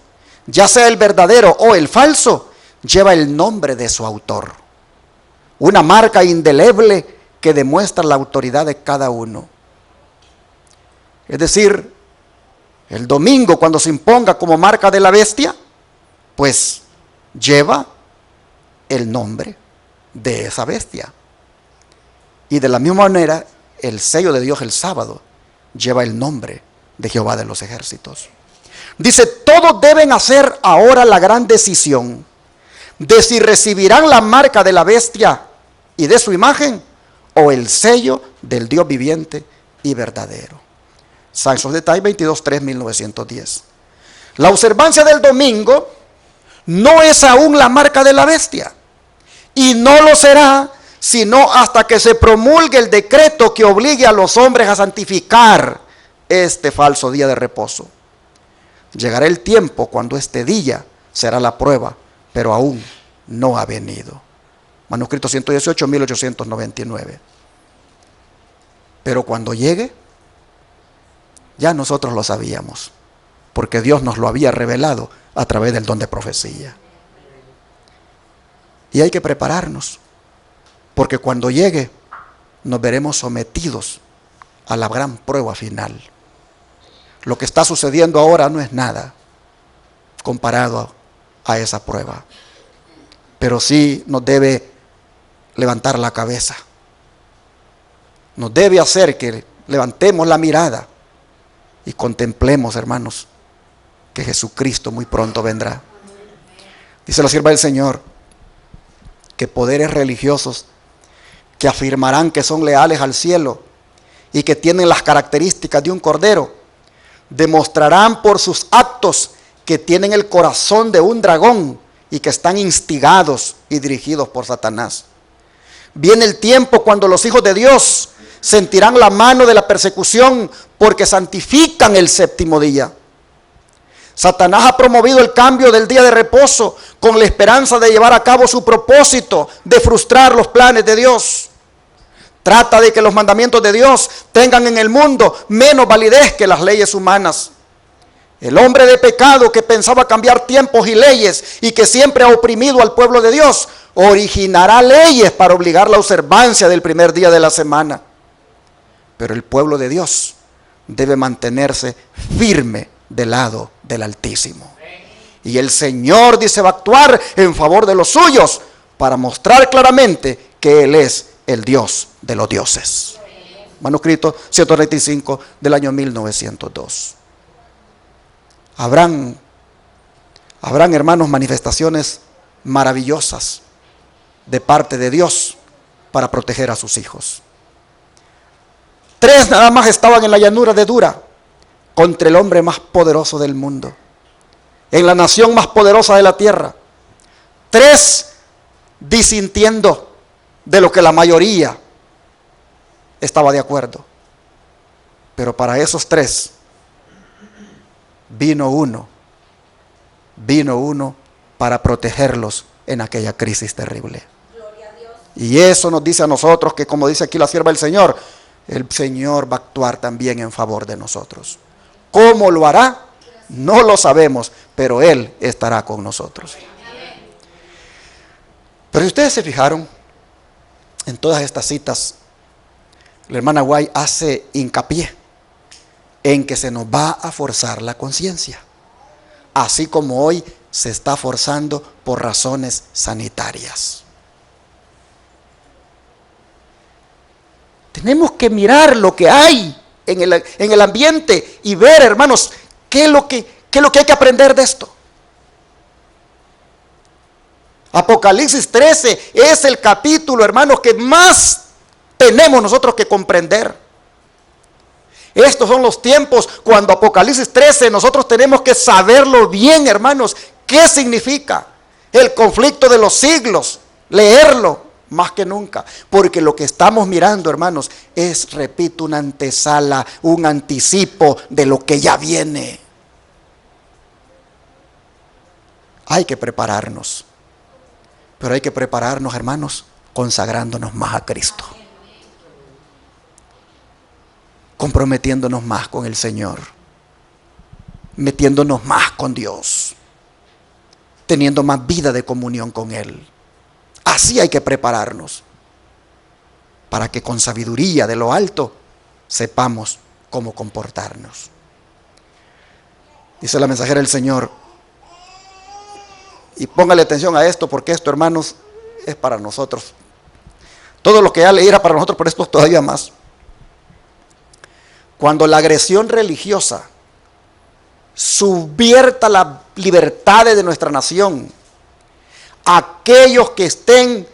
ya sea el verdadero o el falso, lleva el nombre de su autor. Una marca indeleble que demuestra la autoridad de cada uno. Es decir, el domingo cuando se imponga como marca de la bestia, pues lleva el nombre de esa bestia. Y de la misma manera, el sello de Dios el sábado lleva el nombre de Jehová de los ejércitos. Dice, todos deben hacer ahora la gran decisión de si recibirán la marca de la bestia y de su imagen o el sello del Dios viviente y verdadero. Signs of the Times 22-3, 1910. La observancia del domingo no es aún la marca de la bestia y no lo será sino hasta que se promulgue el decreto que obligue a los hombres a santificar este falso día de reposo. Llegará el tiempo cuando este día será la prueba, pero aún no ha venido. Manuscrito 118, 1899. Pero cuando llegue, ya nosotros lo sabíamos, porque Dios nos lo había revelado a través del don de profecía. Y hay que prepararnos, porque cuando llegue nos veremos sometidos a la gran prueba final. Lo que está sucediendo ahora no es nada comparado a esa prueba. Pero sí nos debe levantar la cabeza. Nos debe hacer que levantemos la mirada y contemplemos, hermanos, que Jesucristo muy pronto vendrá. Dice la sierva del Señor que poderes religiosos que afirmarán que son leales al cielo y que tienen las características de un cordero, demostrarán por sus actos que tienen el corazón de un dragón y que están instigados y dirigidos por Satanás. Viene el tiempo cuando los hijos de Dios sentirán la mano de la persecución porque santifican el séptimo día. Satanás ha promovido el cambio del día de reposo con la esperanza de llevar a cabo su propósito de frustrar los planes de Dios. Trata de que los mandamientos de Dios tengan en el mundo menos validez que las leyes humanas. El hombre de pecado que pensaba cambiar tiempos y leyes y que siempre ha oprimido al pueblo de Dios, originará leyes para obligar la observancia del primer día de la semana. Pero el pueblo de Dios debe mantenerse firme del lado del Altísimo. Y el Señor dice va a actuar en favor de los suyos para mostrar claramente que Él es el Dios de los dioses. Manuscrito 135 del año 1902. Habrán, hermanos, manifestaciones maravillosas de parte de Dios para proteger a sus hijos. 3 nada más estaban en la llanura de Dura contra el hombre más poderoso del mundo, en la nación más poderosa de la tierra. 3 disintiendo de lo que la mayoría estaba de acuerdo. Pero para esos 3 vino uno para protegerlos en aquella crisis terrible. Y eso nos dice a nosotros que, como dice aquí la sierva del Señor, el Señor va a actuar también en favor de nosotros. ¿Cómo lo hará? No lo sabemos, pero Él estará con nosotros. Pero si ustedes se fijaron en todas estas citas, la hermana White hace hincapié en que se nos va a forzar la conciencia, así como hoy se está forzando por razones sanitarias. Tenemos que mirar lo que hay en el ambiente y ver, hermanos, qué es lo que hay que aprender de esto. Apocalipsis 13 es el capítulo, hermanos, que más tenemos nosotros que comprender. Estos son los tiempos cuando Apocalipsis 13 nosotros tenemos que saberlo bien, hermanos, qué significa el conflicto de los siglos, leerlo más que nunca, porque lo que estamos mirando, hermanos, es, repito, una antesala, un anticipo de lo que ya viene. Hay que prepararnos, pero hay que prepararnos, hermanos, consagrándonos más a Cristo, comprometiéndonos más con el Señor, metiéndonos más con Dios, teniendo más vida de comunión con Él. Así hay que prepararnos para que con sabiduría de lo alto sepamos cómo comportarnos. Dice la mensajera del Señor, y póngale atención a esto, porque esto, hermanos, es para nosotros. Todo lo que ya leí era para nosotros, pero esto es todavía más. Cuando la agresión religiosa subvierta las libertades de nuestra nación, aquellos que estén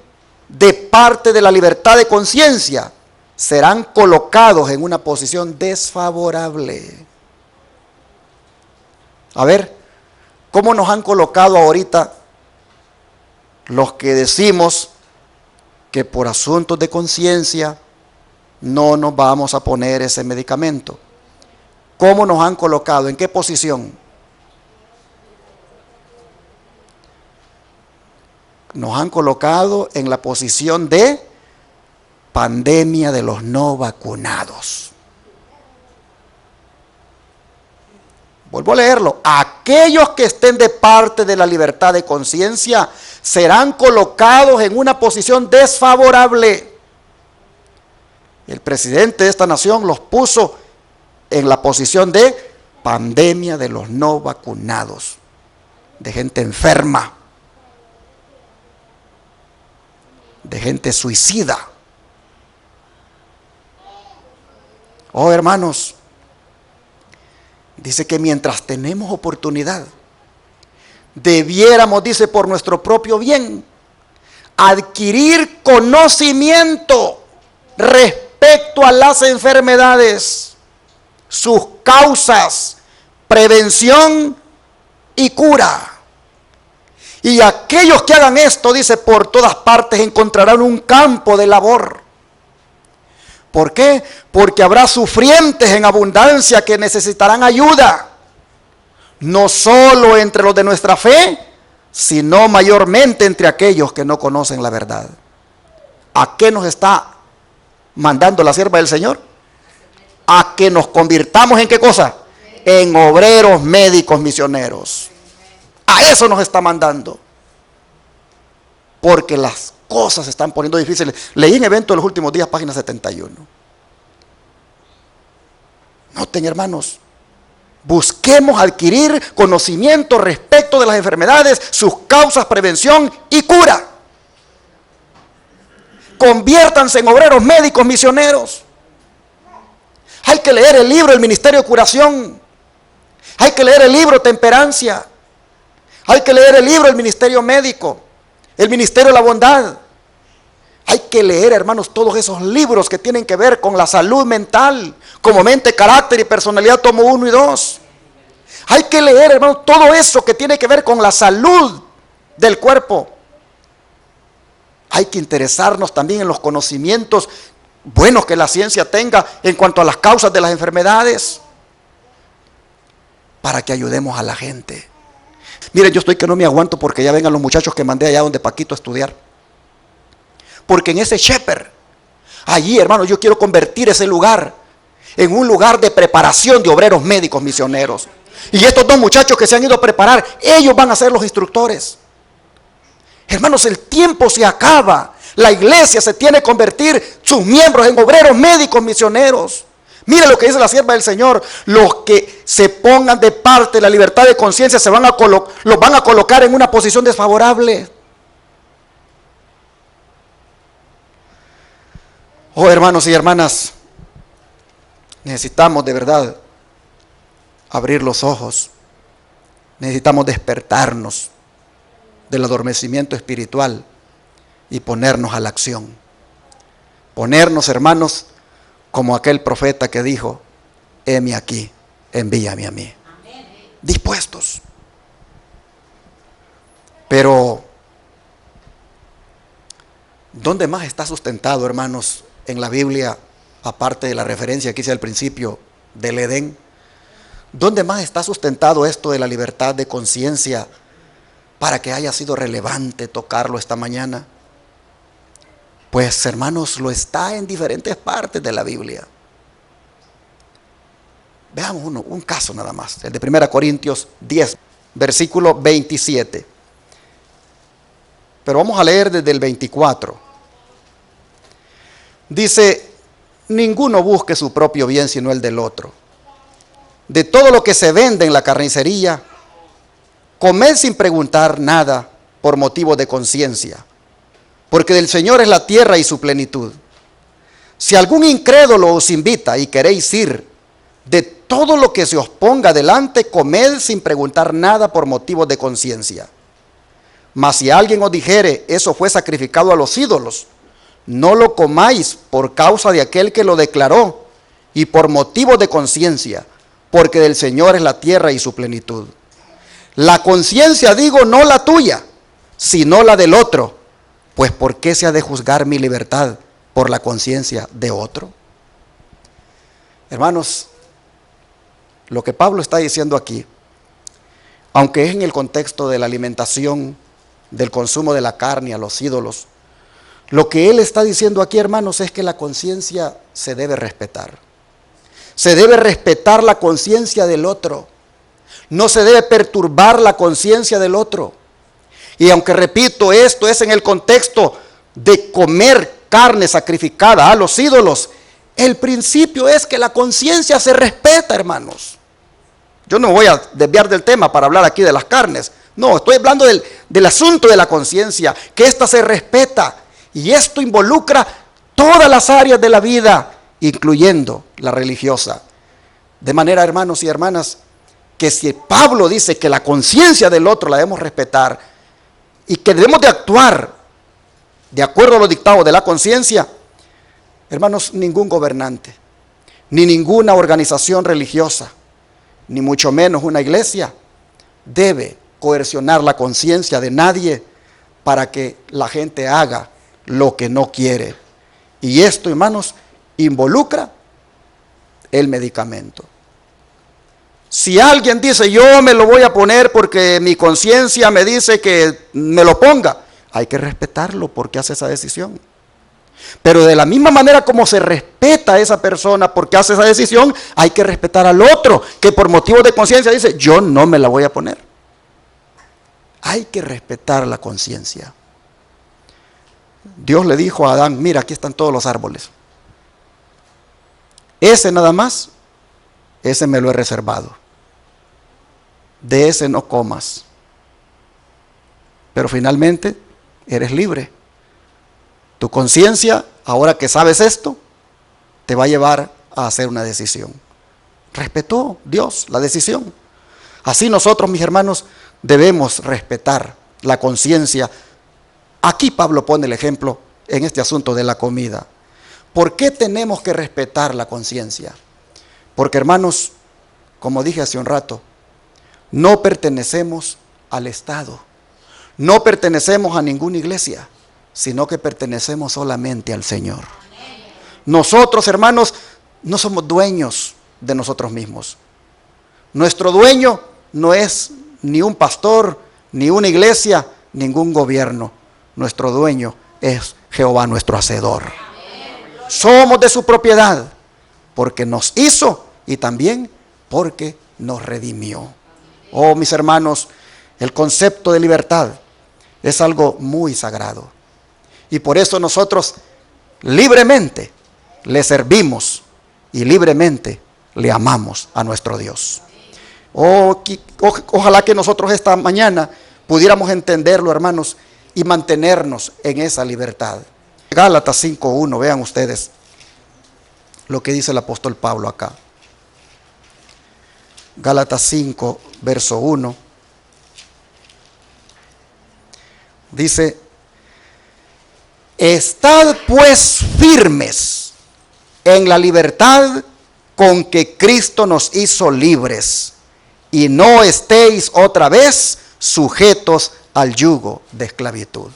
de parte de la libertad de conciencia serán colocados en una posición desfavorable. A ver, ¿cómo nos han colocado ahorita los que decimos que por asuntos de conciencia no nos vamos a poner ese medicamento? ¿Cómo nos han colocado? ¿En qué posición? Nos han colocado en la posición de pandemia de los no vacunados. Vuelvo a leerlo. Aquellos que estén de parte de la libertad de conciencia serán colocados en una posición desfavorable. El presidente de esta nación los puso en la posición de pandemia de los no vacunados, de gente enferma, de gente suicida. Oh, hermanos, dice que mientras tenemos oportunidad, debiéramos, dice, por nuestro propio bien, adquirir conocimiento respecto a las enfermedades, sus causas, prevención y cura. Y aquellos que hagan esto, dice, por todas partes encontrarán un campo de labor. ¿Por qué? Porque habrá sufrientes en abundancia que necesitarán ayuda, no solo entre los de nuestra fe, sino mayormente entre aquellos que no conocen la verdad. ¿A qué nos está mandando la sierva del Señor? A que nos convirtamos ¿en qué cosa? En obreros, médicos, misioneros. A eso nos está mandando. Porque las cosas se están poniendo difíciles. Leí en Evento de los Últimos Días, página 71. Noten, hermanos, busquemos adquirir conocimiento respecto de las enfermedades, sus causas, prevención y cura. Conviértanse en obreros, médicos, misioneros. Hay que leer el libro El Ministerio de Curación. Hay que leer el libro Temperancia. Hay que leer el libro El Ministerio Médico, El Ministerio de la Bondad. Hay que leer, hermanos, todos esos libros que tienen que ver con la salud mental, como mente, carácter y personalidad, tomo 1 y 2. Hay que leer, hermanos, todo eso que tiene que ver con la salud del cuerpo. Hay que interesarnos también en los conocimientos buenos que la ciencia tenga en cuanto a las causas de las enfermedades, para que ayudemos a la gente. Miren, yo estoy que no me aguanto porque ya vengan los muchachos que mandé allá donde Paquito a estudiar. Porque en ese Shepherd, allí, hermanos, yo quiero convertir ese lugar en un lugar de preparación de obreros médicos misioneros. Y estos 2 muchachos que se han ido a preparar, ellos van a ser los instructores. Hermanos, el tiempo se acaba. La iglesia se tiene que convertir sus miembros en obreros médicos misioneros. Mire lo que dice la sierva del Señor: los que se pongan de parte de la libertad de conciencia los van a colocar en una posición desfavorable. Oh, hermanos y hermanas, necesitamos de verdad abrir los ojos. Necesitamos despertarnos del adormecimiento espiritual y ponernos a la acción. Ponernos, hermanos, como aquel profeta que dijo: heme aquí, envíame a mí. Dispuestos. Pero ¿dónde más está sustentado, hermanos, en la Biblia, aparte de la referencia que hice al principio del Edén? ¿Dónde más está sustentado esto de la libertad de conciencia para que haya sido relevante tocarlo esta mañana? Pues, hermanos, lo está en diferentes partes de la Biblia. Veamos un caso nada más, el de 1 Corintios 10, versículo 27. Pero vamos a leer desde el 24. Dice: ninguno busque su propio bien sino el del otro. De todo lo que se vende en la carnicería, comed sin preguntar nada por motivo de conciencia, porque del Señor es la tierra y su plenitud. Si algún incrédulo os invita y queréis ir, de todo lo que se os ponga delante, comed sin preguntar nada por motivo de conciencia. Mas si alguien os dijere: eso fue sacrificado a los ídolos, no lo comáis por causa de aquel que lo declaró y por motivo de conciencia, porque del Señor es la tierra y su plenitud. La conciencia, digo, no la tuya, sino la del otro. Pues ¿por qué se ha de juzgar mi libertad por la conciencia de otro? Hermanos, lo que Pablo está diciendo aquí, aunque es en el contexto de la alimentación, del consumo de la carne a los ídolos, lo que él está diciendo aquí, hermanos, es que la conciencia se debe respetar. Se debe respetar la conciencia del otro. No se debe perturbar la conciencia del otro. Y aunque, repito, esto es en el contexto de comer carne sacrificada a los ídolos, el principio es que la conciencia se respeta, hermanos. Yo no me voy a desviar del tema para hablar aquí de las carnes. No, estoy hablando del asunto de la conciencia, que ésta se respeta. Y esto involucra todas las áreas de la vida, incluyendo la religiosa. De manera, hermanos y hermanas, que si Pablo dice que la conciencia del otro la debemos respetar y que debemos de actuar de acuerdo a los dictados de la conciencia, hermanos, ningún gobernante, ni ninguna organización religiosa, ni mucho menos una iglesia, debe coercionar la conciencia de nadie para que la gente haga lo que no quiere. Y esto, hermanos, involucra el medicamento. Si alguien dice, yo me lo voy a poner porque mi conciencia me dice que me lo ponga, hay que respetarlo porque hace esa decisión. Pero de la misma manera como se respeta a esa persona porque hace esa decisión, hay que respetar al otro que por motivos de conciencia dice, yo no me la voy a poner. Hay que respetar la conciencia. Dios le dijo a Adán, mira, aquí están todos los árboles. Ese nada más, ese me lo he reservado. De ese no comas. Pero finalmente eres libre. Tu conciencia, ahora que sabes esto, te va a llevar a hacer una decisión. Respetó Dios la decisión. Así nosotros, mis hermanos, debemos respetar la conciencia. Aquí Pablo pone el ejemplo en este asunto de la comida. ¿Por qué tenemos que respetar la conciencia? Porque, hermanos, como dije hace un rato, no pertenecemos al Estado, no pertenecemos a ninguna iglesia, sino que pertenecemos solamente al Señor. Nosotros, hermanos, no somos dueños de nosotros mismos. Nuestro dueño no es ni un pastor, ni una iglesia, ningún gobierno. Nuestro dueño es Jehová nuestro Hacedor. Somos de su propiedad, porque nos hizo y también porque nos redimió. Oh, mis hermanos, el concepto de libertad es algo muy sagrado. Y por eso nosotros libremente le servimos y libremente le amamos a nuestro Dios. Ojalá que nosotros esta mañana pudiéramos entenderlo, hermanos, y mantenernos en esa libertad. Gálatas 5:1, vean ustedes lo que dice el apóstol Pablo acá. Gálatas 5, verso 1. Dice, estad pues firmes en la libertad con que Cristo nos hizo libres, y no estéis otra vez sujetos al yugo de esclavitud.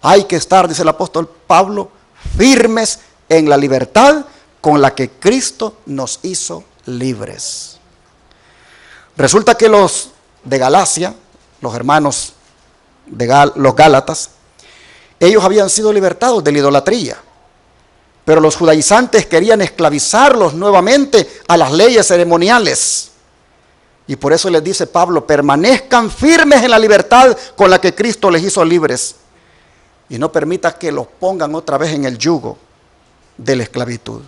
Hay que estar, dice el apóstol Pablo, firmes en la libertad con la que Cristo nos hizo libres. Resulta que los de Galacia, los hermanos de los Gálatas, ellos habían sido libertados de la idolatría, pero los judaizantes querían esclavizarlos nuevamente a las leyes ceremoniales. Y por eso les dice Pablo, permanezcan firmes en la libertad con la que Cristo les hizo libres, y no permita que los pongan otra vez en el yugo de la esclavitud.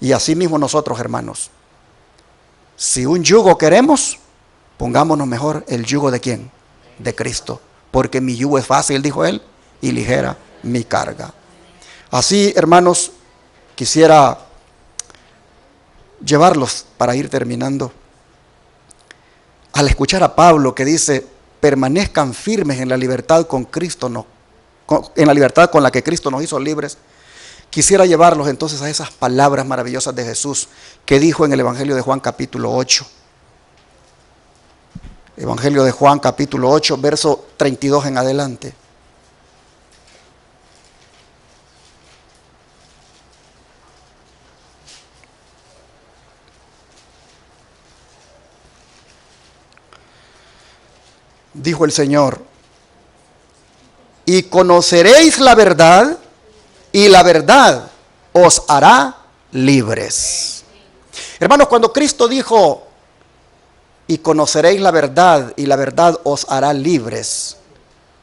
Y así mismo nosotros, hermanos, si un yugo queremos, pongámonos mejor el yugo de ¿quién? De Cristo, porque mi yugo es fácil, dijo él, y ligera mi carga. Así, hermanos, quisiera llevarlos para ir terminando. Al escuchar a Pablo que dice, permanezcan firmes en la libertad con Cristo, en la libertad con la que Cristo nos hizo libres, quisiera llevarlos entonces a esas palabras maravillosas de Jesús que dijo en el Evangelio de Juan capítulo 8. Evangelio de Juan capítulo 8, verso 32 en adelante. Dijo el Señor, y conoceréis la verdad, y la verdad os hará libres. Hermanos, cuando Cristo dijo, y conoceréis la verdad, y la verdad os hará libres,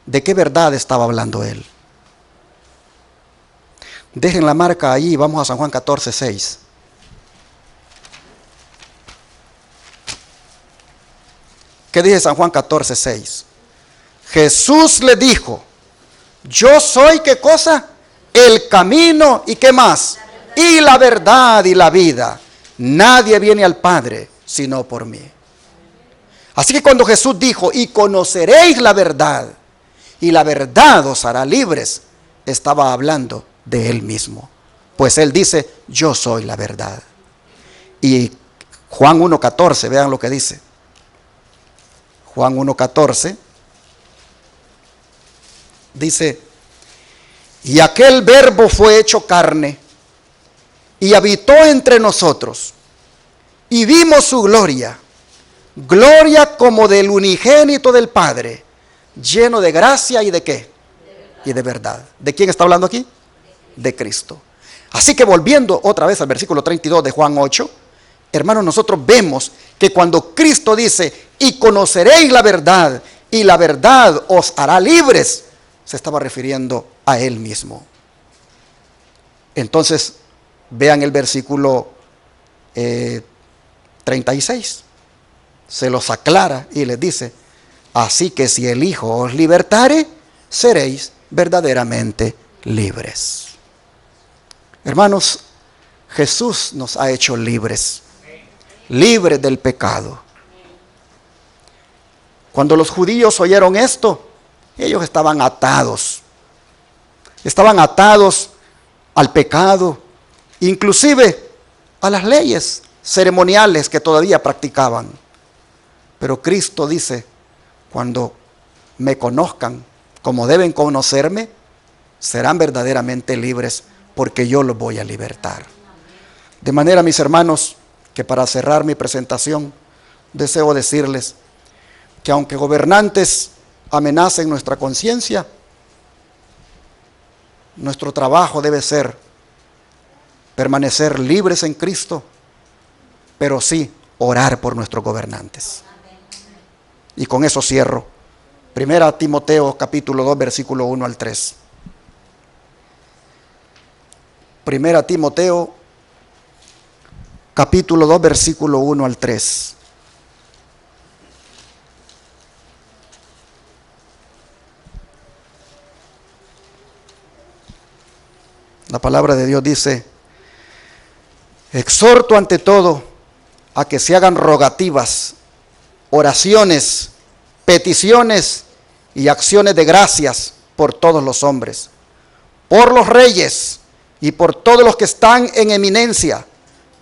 ¿de qué verdad estaba hablando Él? Dejen la marca ahí, vamos a San Juan 14:6. ¿Qué dice San Juan 14:6? Jesús le dijo, yo soy, ¿qué cosa? El camino, ¿y qué más? Y la verdad y la vida. Nadie viene al Padre sino por mí. Así que cuando Jesús dijo, y conoceréis la verdad, y la verdad os hará libres, estaba hablando de Él mismo. Pues Él dice, yo soy la verdad. Y Juan 1:14, vean lo que dice. Juan 1:14 dice, y aquel verbo fue hecho carne y habitó entre nosotros y vimos su gloria, gloria como del unigénito del Padre, lleno de gracia y de ¿qué? Y de verdad. ¿De quién está hablando aquí? De Cristo. Así que volviendo otra vez al versículo 32 de Juan 8, hermanos, nosotros vemos que cuando Cristo dice, y conoceréis la verdad, y la verdad os hará libres, se estaba refiriendo a Él mismo. Entonces, vean el versículo 36. Se los aclara y les dice, así que si el Hijo os libertare, seréis verdaderamente libres. Hermanos, Jesús nos ha hecho libres, libres del pecado. Cuando los judíos oyeron esto, ellos estaban atados al pecado, inclusive a las leyes ceremoniales que todavía practicaban. Pero Cristo dice, cuando me conozcan como deben conocerme, serán verdaderamente libres, porque yo los voy a libertar. De manera, mis hermanos, que para cerrar mi presentación, deseo decirles que aunque gobernantes amenacen nuestra conciencia, nuestro trabajo debe ser permanecer libres en Cristo, pero sí orar por nuestros gobernantes. Y con eso cierro. 1 Timoteo capítulo 2, versículo 1 al 3. 1 Timoteo capítulo 2, versículo 1 al 3. La palabra de Dios dice, exhorto ante todo a que se hagan rogativas, oraciones, peticiones y acciones de gracias por todos los hombres, por los reyes y por todos los que están en eminencia,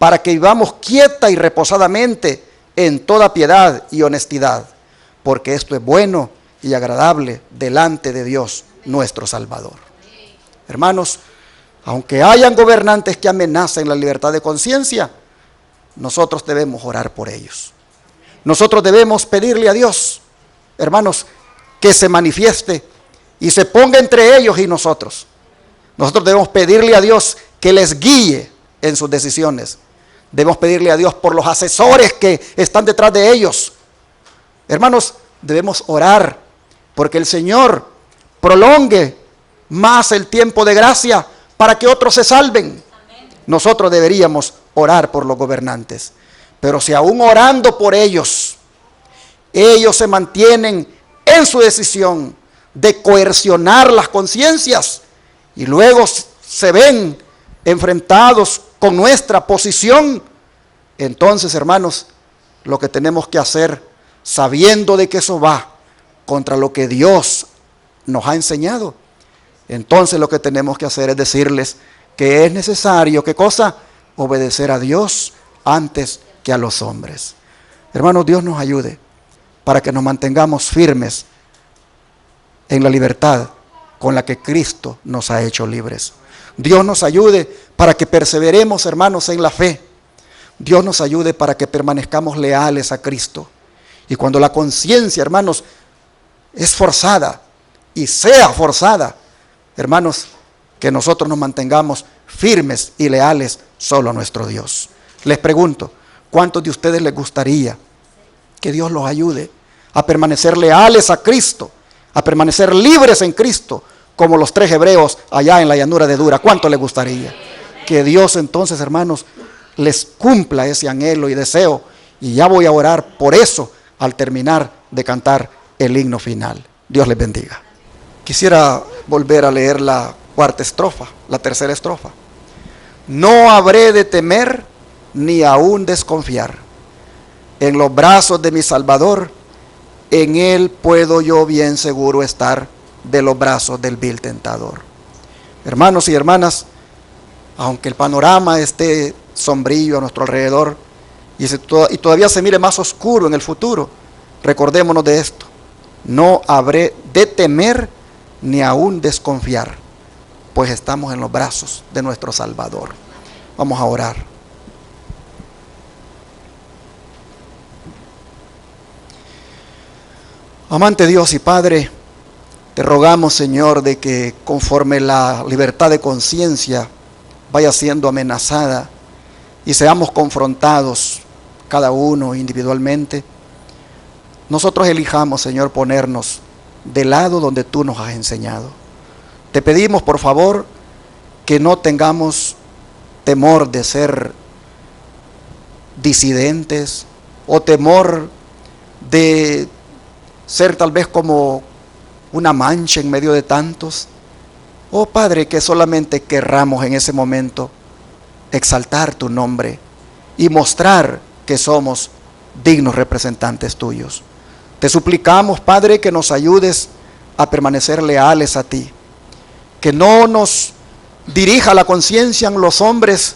para que vivamos quieta y reposadamente en toda piedad y honestidad, porque esto es bueno y agradable delante de Dios nuestro Salvador. Hermanos, aunque hayan gobernantes que amenacen la libertad de conciencia, nosotros debemos orar por ellos. Nosotros debemos pedirle a Dios, hermanos, que se manifieste y se ponga entre ellos y nosotros. Nosotros debemos pedirle a Dios que les guíe en sus decisiones. Debemos pedirle a Dios por los asesores que están detrás de ellos. Hermanos, debemos orar porque el Señor prolongue más el tiempo de gracia para que otros se salven. Nosotros deberíamos orar por los gobernantes. Pero si aún orando por ellos, ellos se mantienen en su decisión de coercionar las conciencias y luego se ven enfrentados con nuestra posición, entonces, hermanos, lo que tenemos que hacer, sabiendo de que eso va contra lo que Dios nos ha enseñado, entonces lo que tenemos que hacer es decirles que es necesario, ¿qué cosa? Obedecer a Dios antes que a los hombres. Hermanos, Dios nos ayude para que nos mantengamos firmes en la libertad con la que Cristo nos ha hecho libres. Dios nos ayude para que perseveremos, hermanos, en la fe. Dios nos ayude para que permanezcamos leales a Cristo. Y cuando la conciencia, hermanos, es forzada y sea forzada, hermanos, que nosotros nos mantengamos firmes y leales solo a nuestro Dios. Les pregunto, ¿cuántos de ustedes les gustaría que Dios los ayude a permanecer leales a Cristo, a permanecer libres en Cristo, como los 3 hebreos allá en la llanura de Dura? ¿Cuánto les gustaría? Que Dios entonces, hermanos, les cumpla ese anhelo y deseo. Y ya voy a orar por eso al terminar de cantar el himno final. Dios les bendiga. Quisiera volver a leer la tercera estrofa. No habré de temer ni aún desconfiar. En los brazos de mi Salvador, en Él puedo yo bien seguro estar de los brazos del vil tentador. Hermanos y hermanas, aunque el panorama esté sombrío a nuestro alrededor y todavía se mire más oscuro en el futuro, recordémonos de esto: no habré de temer ni aún desconfiar, pues estamos en los brazos de nuestro Salvador. Vamos a orar. Amante Dios y Padre, te rogamos, Señor, de que conforme la libertad de conciencia vaya siendo amenazada y seamos confrontados cada uno individualmente, nosotros elijamos, Señor, ponernos del lado donde tú nos has enseñado. Te pedimos, por favor, que no tengamos temor de ser disidentes o temor de ser tal vez como una mancha en medio de tantos. Oh Padre, que solamente querramos en ese momento exaltar tu nombre y mostrar que somos dignos representantes tuyos. Te suplicamos, Padre, que nos ayudes a permanecer leales a ti, que no nos dirija la conciencia en los hombres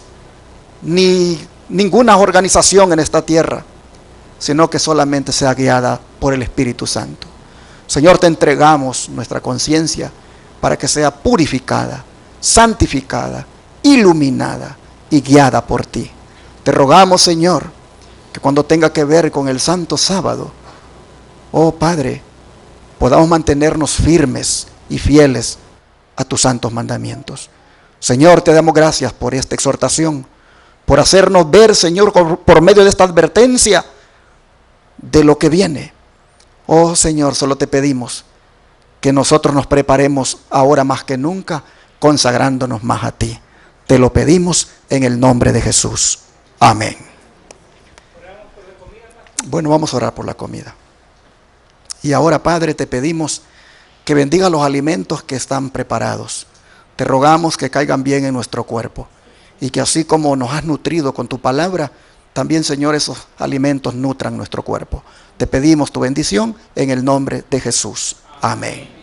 ni ninguna organización en esta tierra, sino que solamente sea guiada por el Espíritu Santo. Señor, te entregamos nuestra conciencia para que sea purificada, santificada, iluminada y guiada por ti. Te rogamos, Señor, que cuando tenga que ver con el Santo Sábado, oh Padre, podamos mantenernos firmes y fieles a tus santos mandamientos. Señor, te damos gracias por esta exhortación, por hacernos ver, Señor, por medio de esta advertencia de lo que viene. Oh Señor, solo te pedimos que nosotros nos preparemos ahora más que nunca, consagrándonos más a ti. Te lo pedimos en el nombre de Jesús. Amén. Bueno, vamos a orar por la comida. Y ahora, Padre, te pedimos que bendiga los alimentos que están preparados. Te rogamos que caigan bien en nuestro cuerpo y que así como nos has nutrido con tu palabra, también, Señor, esos alimentos nutran nuestro cuerpo. Te pedimos tu bendición en el nombre de Jesús. Amén.